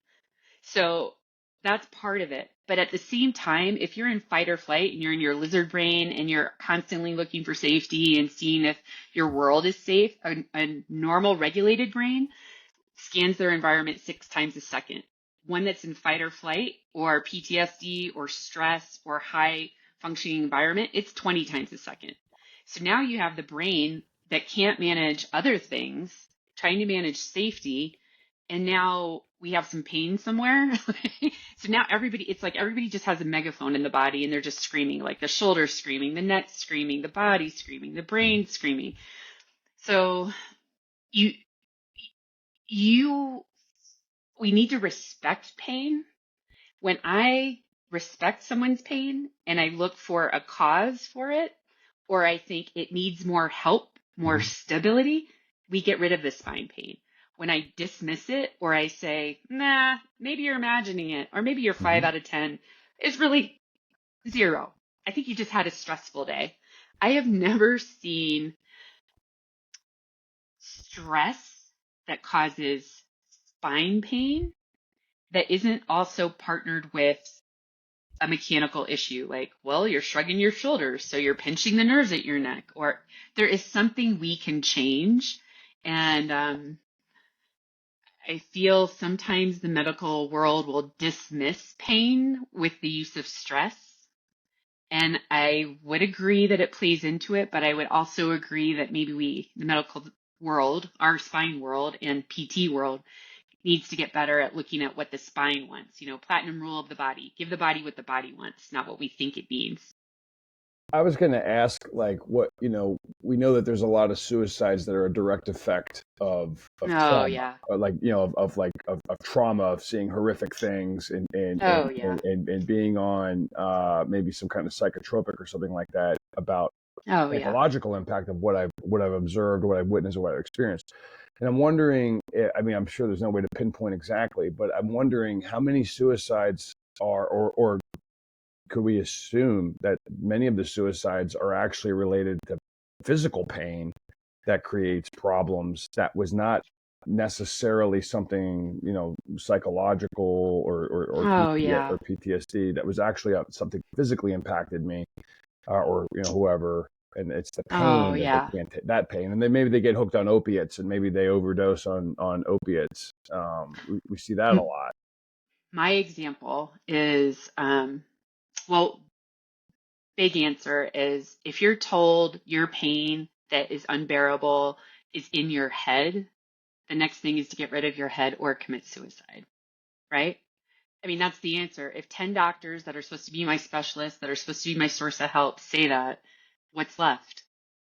so that's part of it. But at the same time, if you're in fight or flight and you're in your lizard brain and you're constantly looking for safety and seeing if your world is safe, a normal regulated brain scans their environment 6 times a second. One that's in fight or flight or PTSD or stress or high functioning environment, it's 20 times a second. So now you have the brain that can't manage other things, trying to manage safety. And now we have some pain somewhere. So now it's like everybody just has a megaphone in the body and they're just screaming, like the shoulders screaming, the neck screaming, the body screaming, the brain screaming. So we need to respect pain. When I respect someone's pain and I look for a cause for it, or I think it needs more help, more stability, we get rid of the spine pain. When I dismiss it or I say, nah, maybe you're imagining it, or maybe you're 5 out of 10, it's really 0. I think you just had a stressful day. I have never seen stress that causes spine pain that isn't also partnered with a mechanical issue. Like, well, you're shrugging your shoulders, so you're pinching the nerves at your neck, or there is something we can change. And I feel sometimes the medical world will dismiss pain with the use of stress. And I would agree that it plays into it, but I would also agree that maybe the medical world, our spine world and PT world, needs to get better at looking at what the spine wants. Platinum rule of the body. Give the body what the body wants, not what we think it needs. I was going to ask, what, we know that there's a lot of suicides that are a direct effect of trauma. Yeah. Of trauma, of seeing horrific things and being on maybe some kind of psychotropic or something like that about psychological impact of what I've observed, what I've witnessed, or what I've experienced. And I'm wondering, I'm sure there's no way to pinpoint exactly, but I'm wondering how many suicides are, or could we assume that many of the suicides are actually related to physical pain that creates problems that was not necessarily something, psychological or PTSD, that was actually something physically impacted me or whoever. And it's the pain they can't take, that pain. And then maybe they get hooked on opiates and maybe they overdose on opiates. We see that a lot. My example is, big answer is if you're told your pain that is unbearable is in your head, the next thing is to get rid of your head or commit suicide, right? That's the answer. If 10 doctors that are supposed to be my specialists, that are supposed to be my source of help say that, what's left?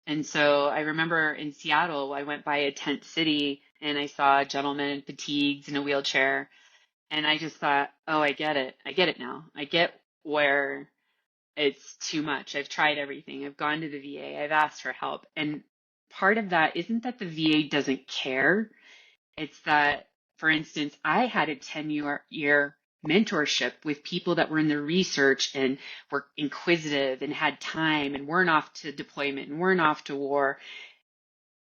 And so I remember in Seattle, I went by a tent city and I saw a gentleman in fatigues in a wheelchair. And I just thought, oh, I get it. I get it now. I get where it's too much. I've tried everything. I've gone to the VA. I've asked for help. And part of that isn't that the VA doesn't care. It's that, for instance, I had a 10-year mentorship with people that were in the research and were inquisitive and had time and weren't off to deployment and weren't off to war.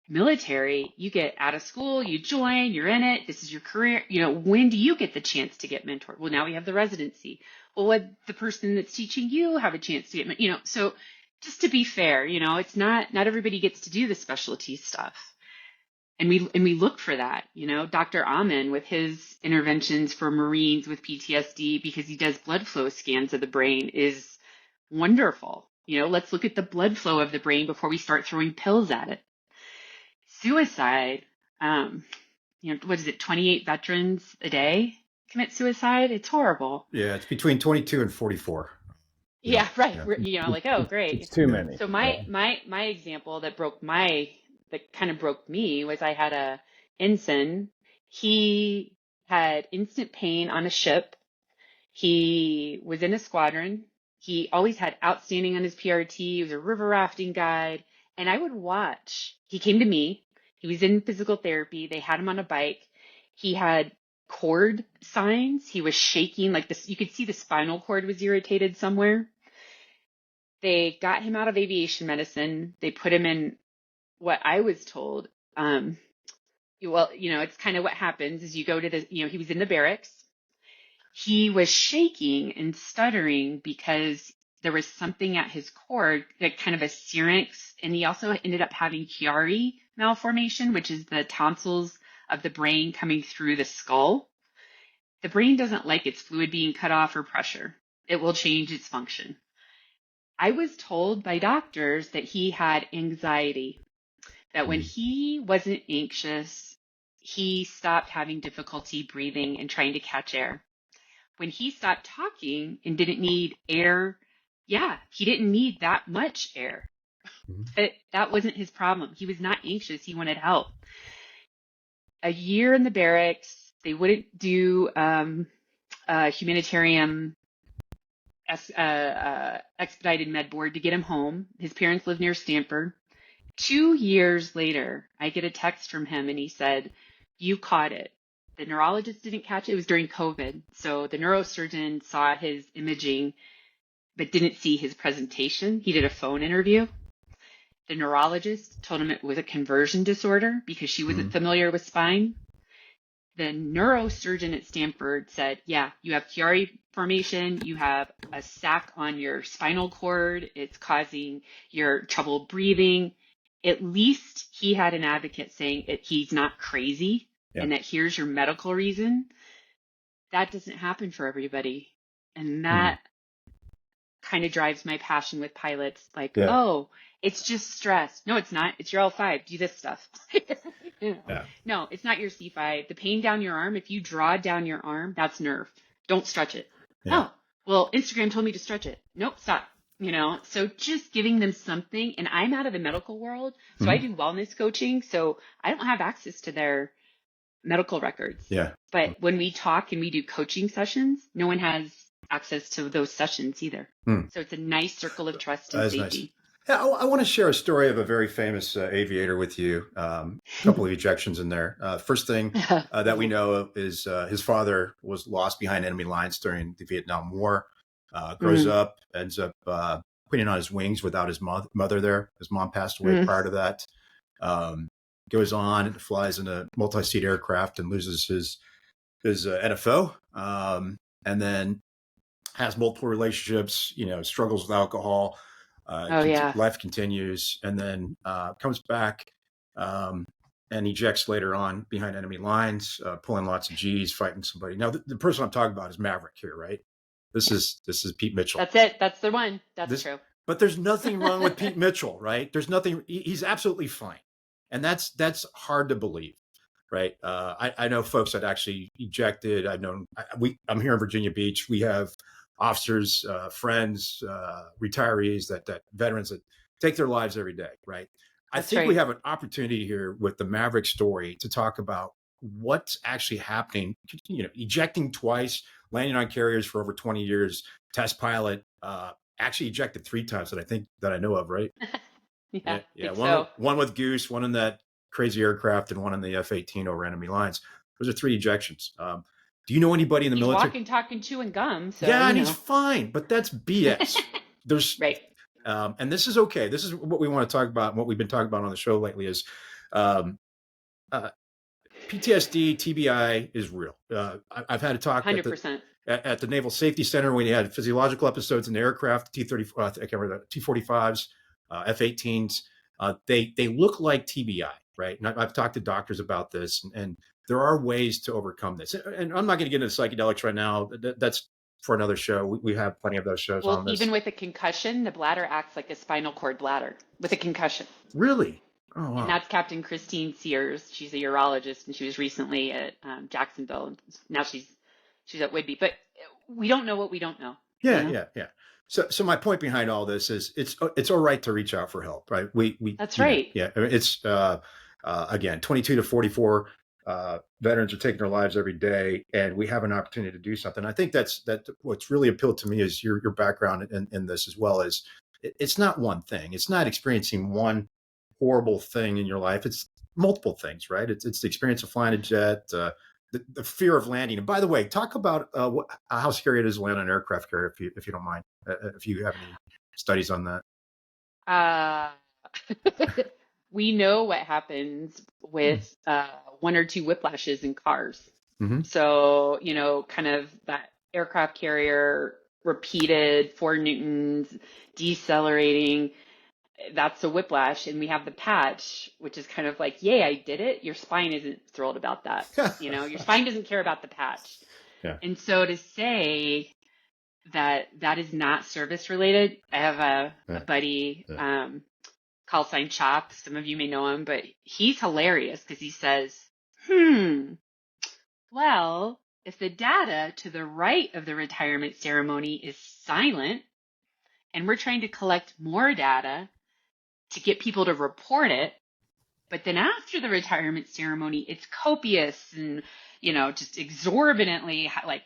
Military, you get out of school, you join, you're in it, this is your career. When do you get the chance to get mentored? Well, now we have the residency. Well, would the person that's teaching you have a chance to get, so just to be fair, it's not everybody gets to do the specialty stuff. And we look for that, Dr. Amen with his interventions for Marines with PTSD, because he does blood flow scans of the brain, is wonderful. let's look at the blood flow of the brain before we start throwing pills at it. Suicide, what is it, 28 veterans a day commit suicide? It's horrible. Yeah, it's between 22 and 44. Yeah, right. Yeah. Like, oh, great. It's too many. So my example that kind of broke me was I had a ensign. He had instant pain on a ship. He was in a squadron. He always had outstanding on his PRT. He was a river rafting guide. And I would watch. He came to me. He was in physical therapy. They had him on a bike. He had cord signs. He was shaking like this. You could see the spinal cord was irritated somewhere. They got him out of aviation medicine. They put him in what I was told. It's kind of what happens is you go to he was in the barracks. He was shaking and stuttering because there was something at his cord, like kind of a syrinx. And he also ended up having Chiari malformation, which is the tonsils of the brain coming through the skull. The brain doesn't like its fluid being cut off or pressure. It will change its function. I was told by doctors that he had anxiety, that when he wasn't anxious, he stopped having difficulty breathing and trying to catch air. When he stopped talking and didn't need air, he didn't need that much air. That wasn't his problem. He was not anxious. He wanted help. A year in the barracks, they wouldn't do humanitarian expedited med board to get him home. His parents lived near Stanford. 2 years later, I get a text from him and he said, "You caught it." The neurologist didn't catch it. It was during COVID. So the neurosurgeon saw his imaging, but didn't see his presentation. He did a phone interview. The neurologist told him it was a conversion disorder because she wasn't familiar with spine. The neurosurgeon at Stanford said, yeah, you have Chiari formation. You have a sac on your spinal cord. It's causing your trouble breathing. At least he had an advocate saying he's not crazy and that here's your medical reason. That doesn't happen for everybody. And that kind of drives my passion with pilots. Like, oh, it's just stress. No, it's not. It's your L5. Do this stuff. No, it's not your C5. The pain down your arm, if you draw down your arm, that's nerve. Don't stretch it. Oh, well, Instagram told me to stretch it. Nope, stop. So just giving them something. And I'm out of the medical world, so I do wellness coaching. So I don't have access to their medical records. Yeah. But when we talk and we do coaching sessions, no one has access to those sessions either. So it's a nice circle of trust and safety. Nice. Yeah, I want to share a story of a very famous aviator with you. A couple of ejections in there. First thing that we know of is his father was lost behind enemy lines during the Vietnam War. Grows up, ends up putting on his wings without his mother there. His mom passed away prior to that. Goes on and flies in a multi-seat aircraft and loses his NFO. And then has multiple relationships, struggles with alcohol. Life continues, and then comes back and ejects later on behind enemy lines, pulling lots of G's, fighting somebody. Now, the person I'm talking about is Maverick here, right? This is Pete Mitchell. That's it. That's the one. That's true. But there's nothing wrong with Pete Mitchell, right? There's nothing. He's absolutely fine, and that's hard to believe, right? I know folks that actually ejected. I'm here in Virginia Beach. We have officers, friends, retirees, that veterans that take their lives every day, right? I think we have an opportunity here with the Maverick story to talk about what's actually happening. Ejecting twice, landing on carriers for over 20 years, test pilot, actually ejected 3 times that I know of, right? One with Goose, one in that crazy aircraft, and one in the F-18 over enemy lines. Those are 3 ejections. Do you know anybody in the military? Walking, talking, chewing gum. So, and he's fine, but that's BS. There's right. And this is okay. This is what we want to talk about. And what we've been talking about on the show lately is PTSD, TBI is real. I've had a talk 100%. At the Naval Safety Center when we had physiological episodes in the aircraft, T-45s, F-18s. They look like TBI, right? And I've talked to doctors about this, and there are ways to overcome this. And I'm not going to get into psychedelics right now. That's for another show. We have plenty of those shows Well, on this. even with a concussion, the bladder acts like a spinal cord bladder with a concussion. Really? Oh, wow. And that's Captain Christine Sears. She's a urologist, and she was recently at Jacksonville. And now she's at Whidbey. But we don't know what we don't know. Yeah, you know? yeah. So my point behind all this is it's all right to reach out for help, right? That's right. Yeah, it's again, 22 to 44 veterans are taking their lives every day, and we have an opportunity to do something. I think that what's really appealed to me is your background in this, as well as it's not one thing. It's not experiencing one horrible thing in your life. It's multiple things, right? It's the experience of flying a jet, the fear of landing. And by the way, talk about how scary it is to land on an aircraft carrier, if you don't mind, if you have any studies on that. We know what happens with one or two whiplashes in cars. Mm-hmm. So, kind of that aircraft carrier, repeated 4 newtons, decelerating, that's a whiplash. And we have the patch, which is kind of like, yay, I did it. Your spine isn't thrilled about that. Your spine doesn't care about the patch. Yeah. And so to say that is not service related, I have a buddy, call sign Chop. Some of you may know him, but he's hilarious because he says, well, if the data to the right of the retirement ceremony is silent and we're trying to collect more data to get people to report it, but then after the retirement ceremony, it's copious and, just exorbitantly, like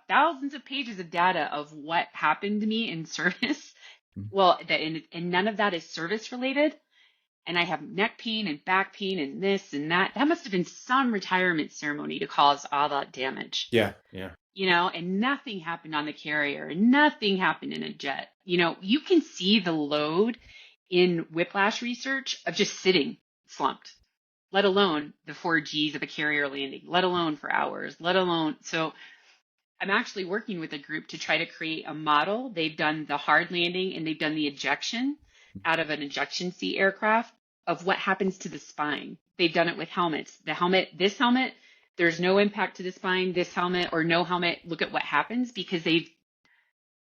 thousands of pages of data of what happened to me in service. Well, and none of that is service related. And I have neck pain and back pain and this and that. That must have been some retirement ceremony to cause all that damage. Yeah. And nothing happened on the carrier and nothing happened in a jet. You can see the load in whiplash research of just sitting slumped, let alone the 4 Gs of a carrier landing, let alone for hours, let alone. So I'm actually working with a group to try to create a model. They've done the hard landing and they've done the ejection out of an ejection seat aircraft of what happens to the spine. They've done it with helmets. This helmet, there's no impact to the spine. This helmet or no helmet, look at what happens, because they've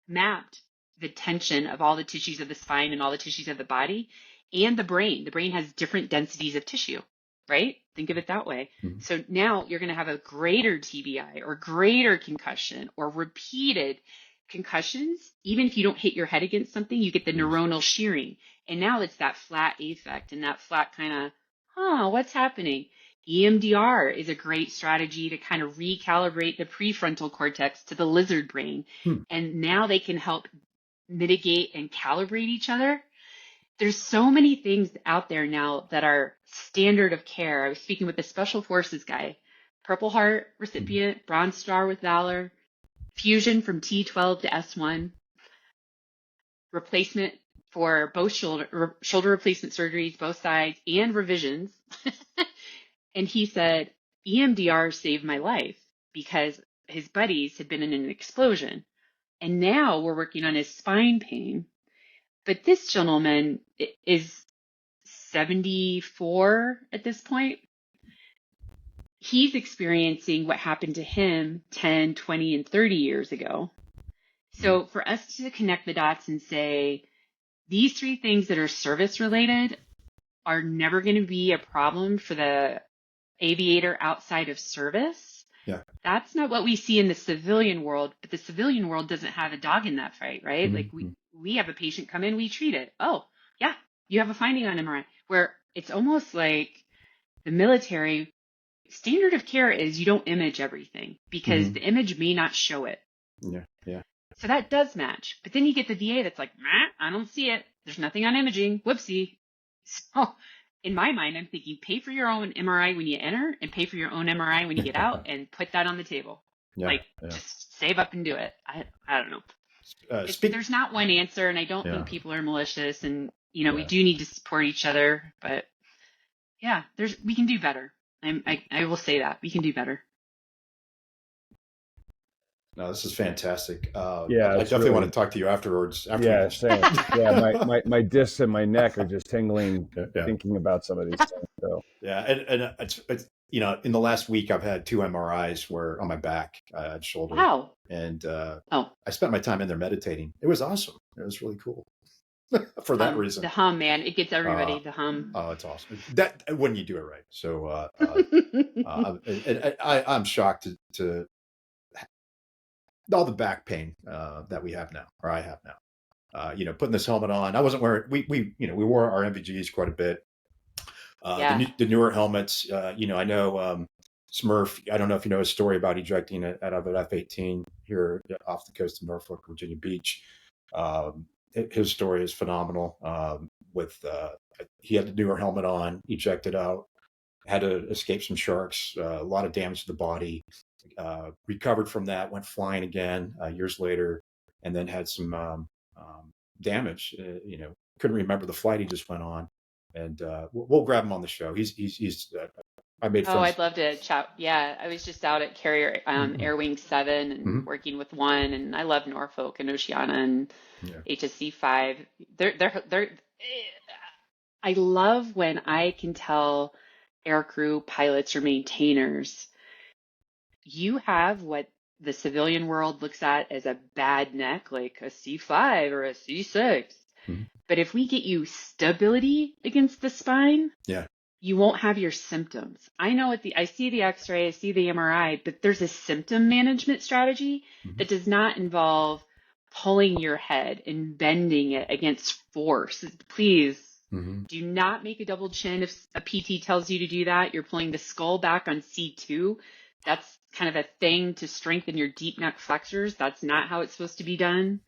mapped the tension of all the tissues of the spine and all the tissues of the body and the brain. The brain has different densities of tissue, right? Think of it that way. Mm-hmm. So now you're going to have a greater TBI or greater concussion or repeated concussions. Even if you don't hit your head against something, you get the neuronal shearing. And now it's that flat affect and that flat kind of, what's happening? EMDR is a great strategy to kind of recalibrate the prefrontal cortex to the lizard brain. And now they can help mitigate and calibrate each other. There's so many things out there now that are standard of care. I was speaking with a special forces guy, Purple Heart recipient, Bronze Star with Valor, fusion from T12 to S1, replacement for both shoulder replacement surgeries, both sides, and revisions. And he said, EMDR saved my life because his buddies had been in an explosion. And now we're working on his spine pain. But this gentleman is 74 at this point. He's experiencing what happened to him 10, 20, and 30 years ago. So for us to connect the dots and say, these 3 things that are service related are never going to be a problem for the aviator outside of service. Yeah. That's not what we see in the civilian world, but the civilian world doesn't have a dog in that fight, right? Like we have a patient come in, we treat it. Oh, yeah, you have a finding on MRI, where it's almost like the military standard of care is you don't image everything because the image may not show it. Yeah. So that does match. But then you get the VA that's like, I don't see it. There's nothing on imaging. Whoopsie. So in my mind, I'm thinking pay for your own MRI when you enter and pay for your own MRI when you get out and put that on the table. Just save up and do it. I don't know. There's not one answer, and I don't think people are malicious, and we do need to support each other, but we can do better. I will say that we can do better. No, this is fantastic. I Yeah, definitely want to talk to you afterwards. Yeah, same. Yeah, my discs and my neck are just tingling thinking about some of these things. So yeah, and in the last week, I've had 2 MRIs where on my back, shoulder, Wow. and Oh, I spent my time in there meditating. It was awesome. It was really cool for that the reason. hum, man, it gets Uh, everybody, the hum. oh, it's awesome. That when you do it right. So I'm shocked to all the back pain that we have now, or I have now. Putting this helmet on, I wasn't wearing. We wore our MVGs quite a bit. Yeah. The newer helmets, I know Smurf. I don't know if you know his story about ejecting out of an F-18 here off the coast of Norfolk, Virginia Beach. His story is phenomenal. He had the newer helmet on, ejected out, had to escape some sharks, a lot of damage to the body. Recovered from that, went flying again years later, and then had some damage. Couldn't remember the flight he just went on, and we'll grab him on the show. He's I made Oh, friends. I'd love to chat. Yeah, I was just out at Carrier Air Wing 7 and Mhm. working with one, and I love Norfolk and Oceana and Yeah. HSC 5. I love when I can tell aircrew pilots or maintainers, you have what the civilian world looks at as a bad neck, like a C5 or a C6. Mhm. But if we get you stability against the spine, Yeah. you won't have your symptoms. I see the X-ray, I see the MRI, but there's a symptom management strategy Mhm. that does not involve pulling your head and bending it against force. Please Mhm. do not make a double chin. If a PT tells you to do that, you're pulling the skull back on C2. That's kind of a thing to strengthen your deep neck flexors. That's not how it's supposed to be done.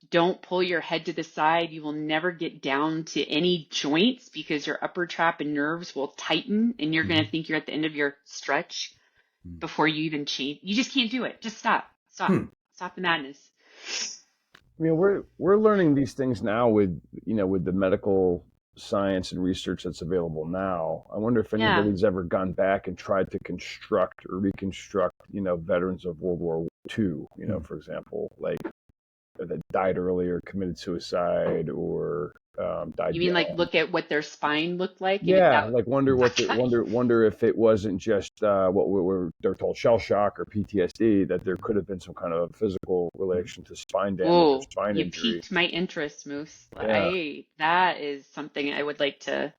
Don't pull your head to the side. You will never get down to any joints because your upper trap and nerves will tighten and you're going to Mhm. think you're at the end of your stretch Mhm. before you even change. You just can't do it. Just stop. Stop. Hmm. Stop the madness. I mean, we're learning these things now with with the medical science and research that's available now. I wonder if Yeah. anybody's ever gone back and tried to construct or reconstruct, veterans of World War II, for example, like that died earlier, committed suicide, or died You mean like young. look at what their spine looked like and if Yeah, that like wonder if it wasn't just they're told shell shock or PTSD, that there could have been some kind of physical relation to spine damage or Oh, spine you injury. piqued my interest, Moose. Yeah. That is something I would like to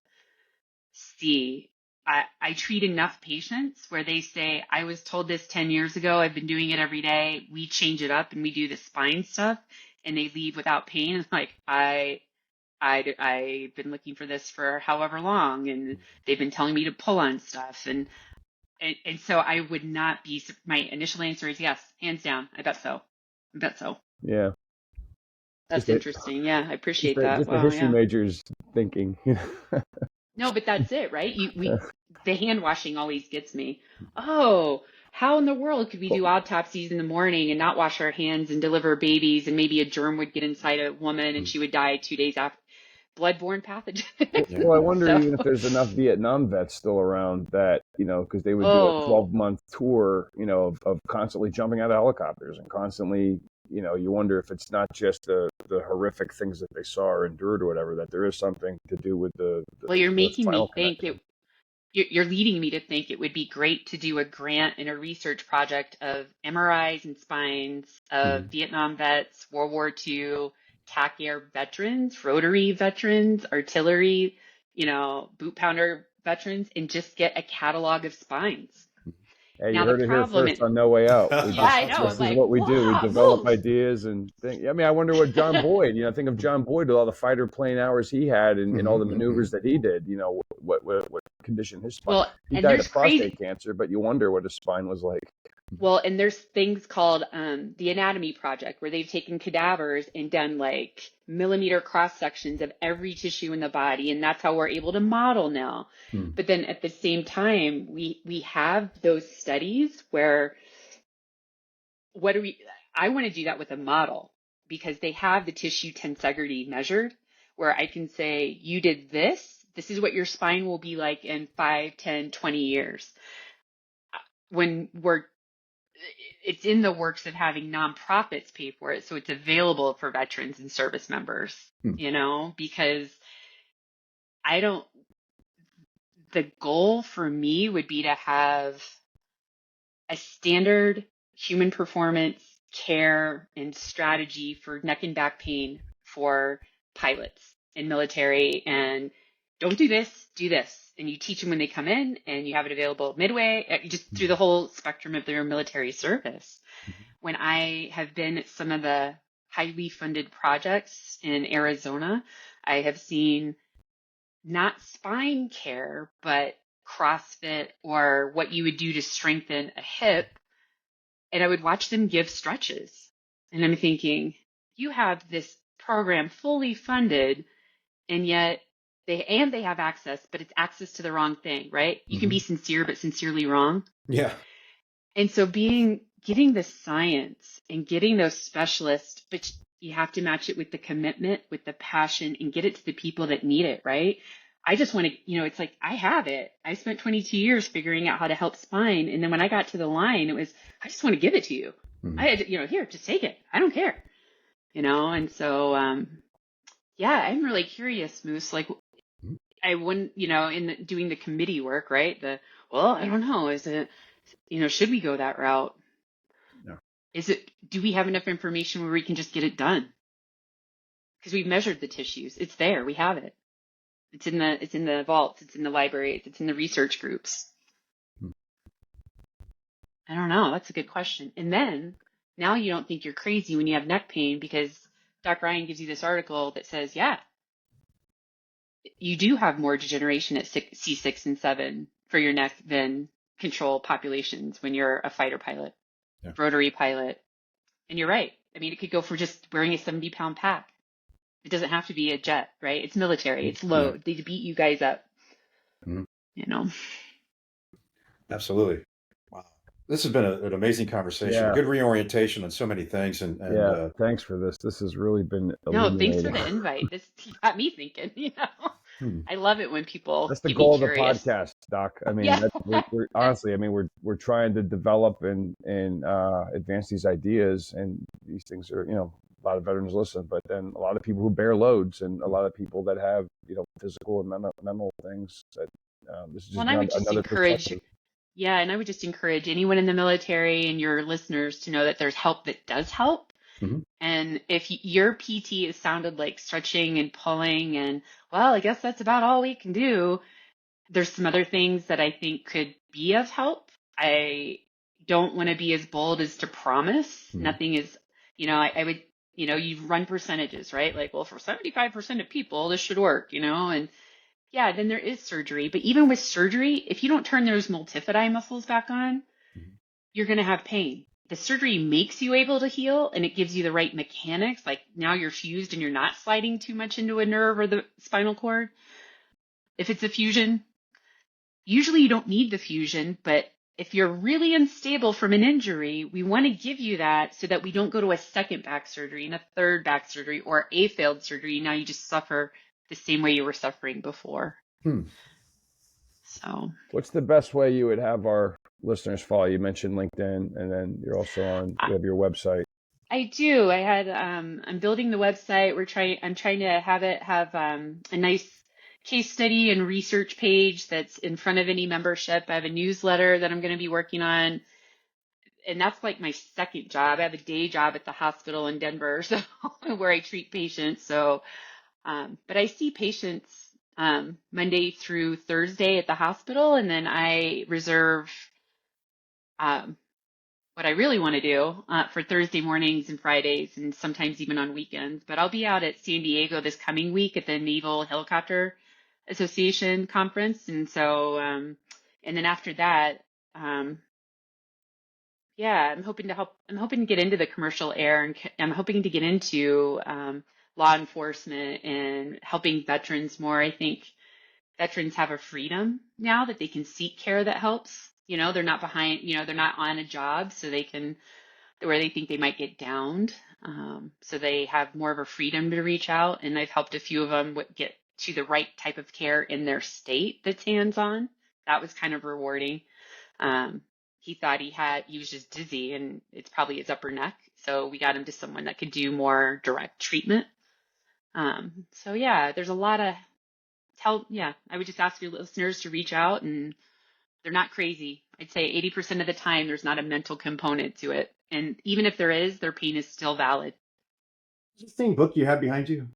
see. I treat enough patients where they say, I was told this 10 years ago. I've been doing it every day. We change it up and we do the spine stuff and they leave without pain. It's like, I've been looking for this for however long and they've been telling me to pull on stuff. And so I would not be, my initial answer is yes, hands down. I bet so. I bet so. Yeah. That's Just a, interesting. Yeah, I just appreciate a, that. just a Wow, history yeah. major's thinking. No, but that's it, right? The hand washing always gets me. Oh, how in the world could we do autopsies in the morning and not wash our hands and deliver babies and maybe a germ would get inside a woman and she would die 2 days after bloodborne pathogen? Yeah. Well, I wonder So, even if there's enough Vietnam vets still around that, because they would do a oh, 12-month tour, of constantly jumping out of helicopters and constantly, you wonder if it's not just the horrific things that they saw or endured or whatever, that there is something to do with well, you're the making spinal me think connection. you're leading me to think it would be great to do a grant and a research project of MRIs and spines of Mhm. Vietnam vets, World War II, TAC air veterans, rotary veterans, artillery, boot pounder veterans, and just get a catalog of spines. Hey, you Now the heard it here problem first is, on No Way Out. yeah, I know. I'm This is like, what we do. We wow, develop move. ideas and think. I mean, I wonder what John Boyd. Think of John Boyd with all the fighter plane hours he had and all the Mhm. maneuvers that he did. What condition his spine. Well, He and died there's of prostate crazy. cancer, but you wonder what his spine was like. Well, and there's things called the Anatomy Project where they've taken cadavers and done like millimeter cross sections of every tissue in the body, and that's how we're able to model now. Mhm. But then at the same time, we have those studies where I want to do that with a model because they have the tissue tensegrity measured where I can say, you did this. This is what your spine will be like in 5, 10, 20 years. When it's in the works of having nonprofits pay for it. So it's available for veterans and service members, Mhm. because I don't, the goal for me would be to have a standard human performance care and strategy for neck and back pain for pilots in military. And don't do this, do this. And you teach them when they come in, and you have it available midway, just through the whole spectrum of their military service. When I have been at some of the highly funded projects in Arizona, I have seen not spine care, but CrossFit or what you would do to strengthen a hip. And I would watch them give stretches. And I'm thinking, you have this program fully funded, and yet they have access, but it's access to the wrong thing, right? You can be sincere, but sincerely wrong. Yeah. And so getting the science and getting those specialists, but you have to match it with the commitment, with the passion, and get it to the people that need it, right? I just want to, it's like, I have it. I spent 22 years figuring out how to help spine. And then when I got to the line, it was, I just want to give it to you. I had, here, just take it. I don't care. And so, yeah, I'm really curious, Moose. Like, I wouldn't, doing the committee work, right? I don't know. Is it, should we go that route? No. Do we have enough information where we can just get it done? Because we've measured the tissues. It's there. We have it. It's in the vaults. It's in the libraries. It's in the research groups. I don't know. That's a good question. And then now you don't think you're crazy when you have neck pain, because Doc Ryan gives you this article that says, yeah, you do have more degeneration at C6 and 7 for your neck than control populations when you're a fighter pilot, rotary pilot. And you're right. I mean, it could go for just wearing a 70-pound pack. It doesn't have to be a jet, right? It's military. It's load. They beat you guys up, Absolutely. Wow. This has been an amazing conversation. Good reorientation on so many things. And thanks for this. This has really been thanks for the invite. This got me thinking, I love it when people That's the get goal me of the curious. podcast, Doc. I mean, we're honestly, I mean, we're trying to develop and advance these ideas, and these things are, a lot of veterans listen, but then a lot of people who bear loads, and a lot of people that have, physical and mental things. That this is just another perspective. Yeah, and I would just encourage anyone in the military and your listeners to know that there's help that does help. And if your PT has sounded like stretching and pulling and, well, I guess that's about all we can do, there's some other things that I think could be of help. I don't want to be as bold as to promise. Nothing is, I would, you run percentages, right? Like, well, for 75% of people, this should work, and yeah, then there is surgery. But even with surgery, if you don't turn those multifidi muscles back on, you're going to have pain. The surgery makes you able to heal, and it gives you the right mechanics. Like, now you're fused and you're not sliding too much into a nerve or the spinal cord. If it's a fusion, usually you don't need the fusion, but if you're really unstable from an injury, we want to give you that so that we don't go to a second back surgery and a third back surgery or a failed surgery. Now you just suffer the same way you were suffering before. So what's the best way you would have our listeners follow? You mentioned LinkedIn, and then you're also you have your website. I do. I'm building the website. I'm trying to have it have a nice case study and research page that's in front of any membership. I have a newsletter that I'm going to be working on, and that's like my second job. I have a day job at the hospital in Denver, so where I treat patients. So, but I see patients Monday through Thursday at the hospital, and then I reserve what I really want to do for Thursday mornings and Fridays, and sometimes even on weekends. But I'll be out at San Diego this coming week at the Naval Helicopter Association conference, and so and then after that, I'm hoping to get into the commercial air, and I'm hoping to get into law enforcement and helping veterans more. I think veterans have a freedom now that they can seek care that helps. They're not behind, they're not on a job, so they can, where they think they might get downed. So they have more of a freedom to reach out. And I've helped a few of them get to the right type of care in their state that's hands-on. That was kind of rewarding. He thought he was just dizzy, and it's probably his upper neck. So we got him to someone that could do more direct treatment. So yeah, there's a lot of I would just ask your listeners to reach out, and they're not crazy. I'd say 80% of the time, there's not a mental component to it. And even if there is, their pain is still valid. Is the same book you have behind you?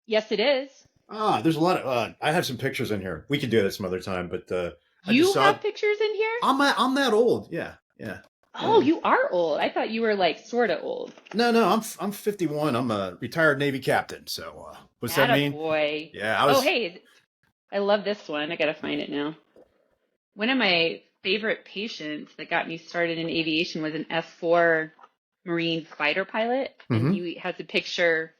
Yes, it is. There's a lot of, I have some pictures in here. We could do that some other time, but, I You just saw have pictures in here? I'm that old. Yeah. Oh, you are old. I thought you were like sort of old. No, I'm 51. I'm a retired Navy captain. So, what's that mean? Boy. Yeah, Oh, hey, I love this one. I got to find it now. One of my favorite patients that got me started in aviation was an F4 Marine fighter pilot. And he has a picture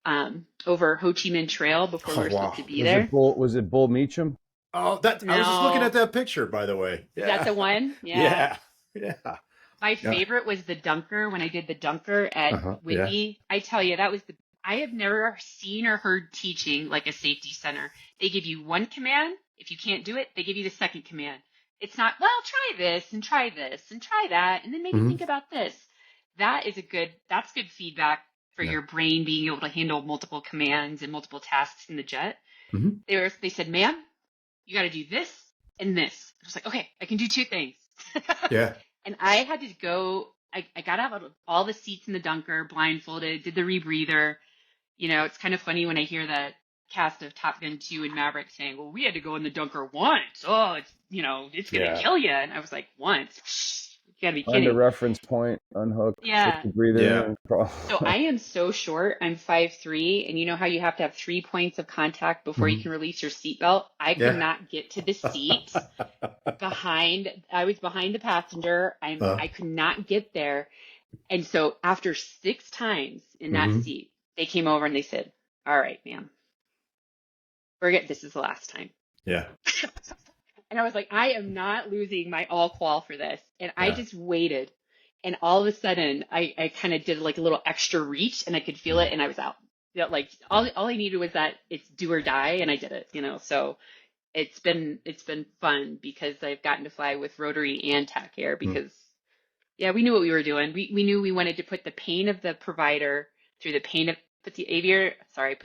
over Ho Chi Minh Trail before we were supposed to be there. Was it Bull Meacham? Oh, I was just looking at that picture, by the way. Yeah. Is that the one? Yeah. My favorite was the dunker when I did the dunker at Whitney. I tell you, I have never seen or heard teaching like a safety center. They give you one command. If you can't do it, they give you the second command. It's not, well, try this and try that, and then maybe think about this. That's good feedback for your brain being able to handle multiple commands and multiple tasks in the jet. They said, ma'am, you got to do this and this. I was like, okay, I can do two things. Yeah. And I had to go, I got out of all the seats in the dunker, blindfolded, did the rebreather. You know, it's kind of funny when I hear that cast of Top Gun 2 and Maverick saying, well, we had to go in the dunker once. Oh, it's going to kill you. And I was like, once? You gotta be kidding. Find a reference point, unhook, put the breather in. So I am so short. I'm 5'3", and you know how you have to have 3 points of contact before you can release your seatbelt? I could not get to the seat I was behind the passenger. I could not get there. And so after 6 times in that seat, they came over and they said, all right, ma'am, this is the last time. Yeah. And I was like, I am not losing my all qual for this. And I just waited. And all of a sudden, I kind of did like a little extra reach, and I could feel it, and I was out. Like all I needed was that it's do or die, and I did it. So it's been fun because I've gotten to fly with rotary and TAC air because we knew what we were doing. We knew we wanted to put the pain of the provider through the pain of put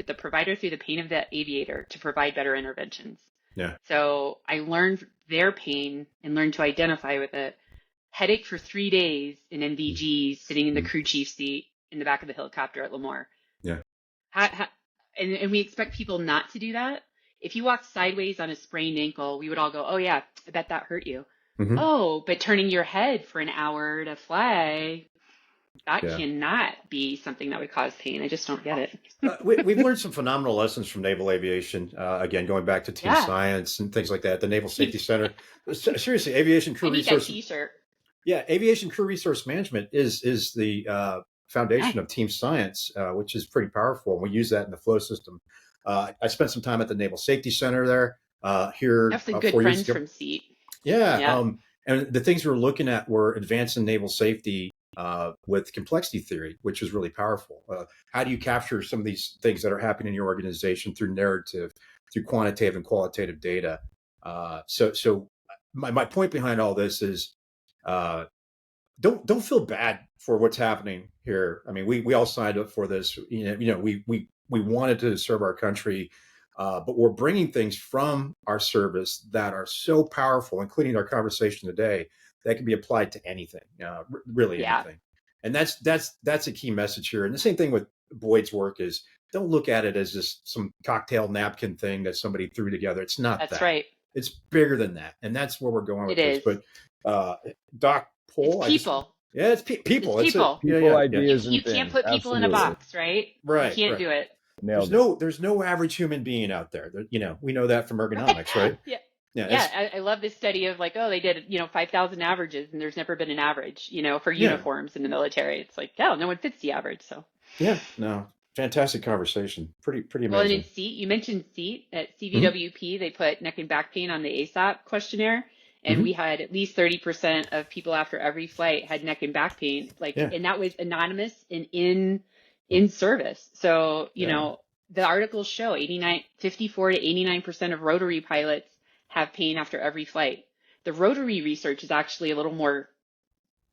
the provider through the pain of the aviator to provide better interventions. Yeah. So I learned their pain and learned to identify with it. Headache for 3 days in NVGs, sitting in the crew chief seat in the back of the helicopter at Lemoore. Yeah. And we expect people not to do that. If you walk sideways on a sprained ankle, we would all go, oh yeah, I bet that hurt you. Oh, but turning your head for an hour to fly, that cannot be something that would cause pain. I just don't get it. We've learned some phenomenal lessons from naval aviation. Again, going back to team science and things like that. The Naval Safety Center. Seriously, aviation crew resource. T-shirt. Yeah, aviation crew resource management is the foundation of team science, which is pretty powerful. We use that in the flow system. I spent some time at the Naval Safety Center there. Here, that's a good friend from SEAT. Yeah. And the things we were looking at were advancing naval safety with complexity theory, which is really powerful. How do you capture some of these things that are happening in your organization through narrative, through quantitative and qualitative data? So my point behind all this is don't feel bad for what's happening here. I mean, we all signed up for this. We wanted to serve our country, but we're bringing things from our service that are so powerful, including our conversation today, that can be applied to anything, really anything. And that's a key message here. And the same thing with Boyd's work is don't look at it as just some cocktail napkin thing that somebody threw together. It's not that. That's right. It's bigger than that. And that's where we're going with this. But Doc Pohl. It's people. It's people. It's people. People, ideas, you can't put people in a box, right? Right. You can't do it. There's no average human being out there. We know that from ergonomics, right? I love this study of like, they did 5,000 averages, and there's never been an average, for uniforms in the military. It's like, no one fits the average. So fantastic conversation. Pretty amazing. Well, and in SEAT, you mentioned SEAT at CVWP, they put neck and back pain on the ASAP questionnaire, and we had at least 30% of people after every flight had neck and back pain, and that was anonymous and in service. So the articles show 54 to 89% of rotary pilots have pain after every flight. The rotary research is actually a little more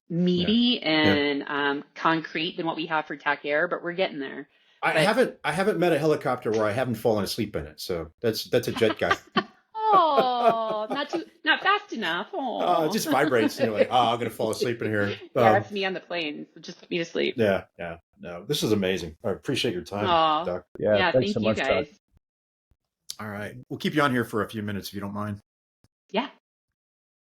meaty and concrete than what we have for TAC Air, but we're getting there. I haven't met a helicopter where I haven't fallen asleep in it. So that's a jet guy. Oh, not fast enough. Oh, It just vibrates. And you're like, I'm gonna fall asleep in here. Yeah, that's me on the planes. Just put me to sleep. Yeah. No, this is amazing. I appreciate your time, Oh, Doc. yeah. Thanks Thank so you much, guys. Doc. All right, we'll keep you on here for a few minutes if you don't mind. Yeah.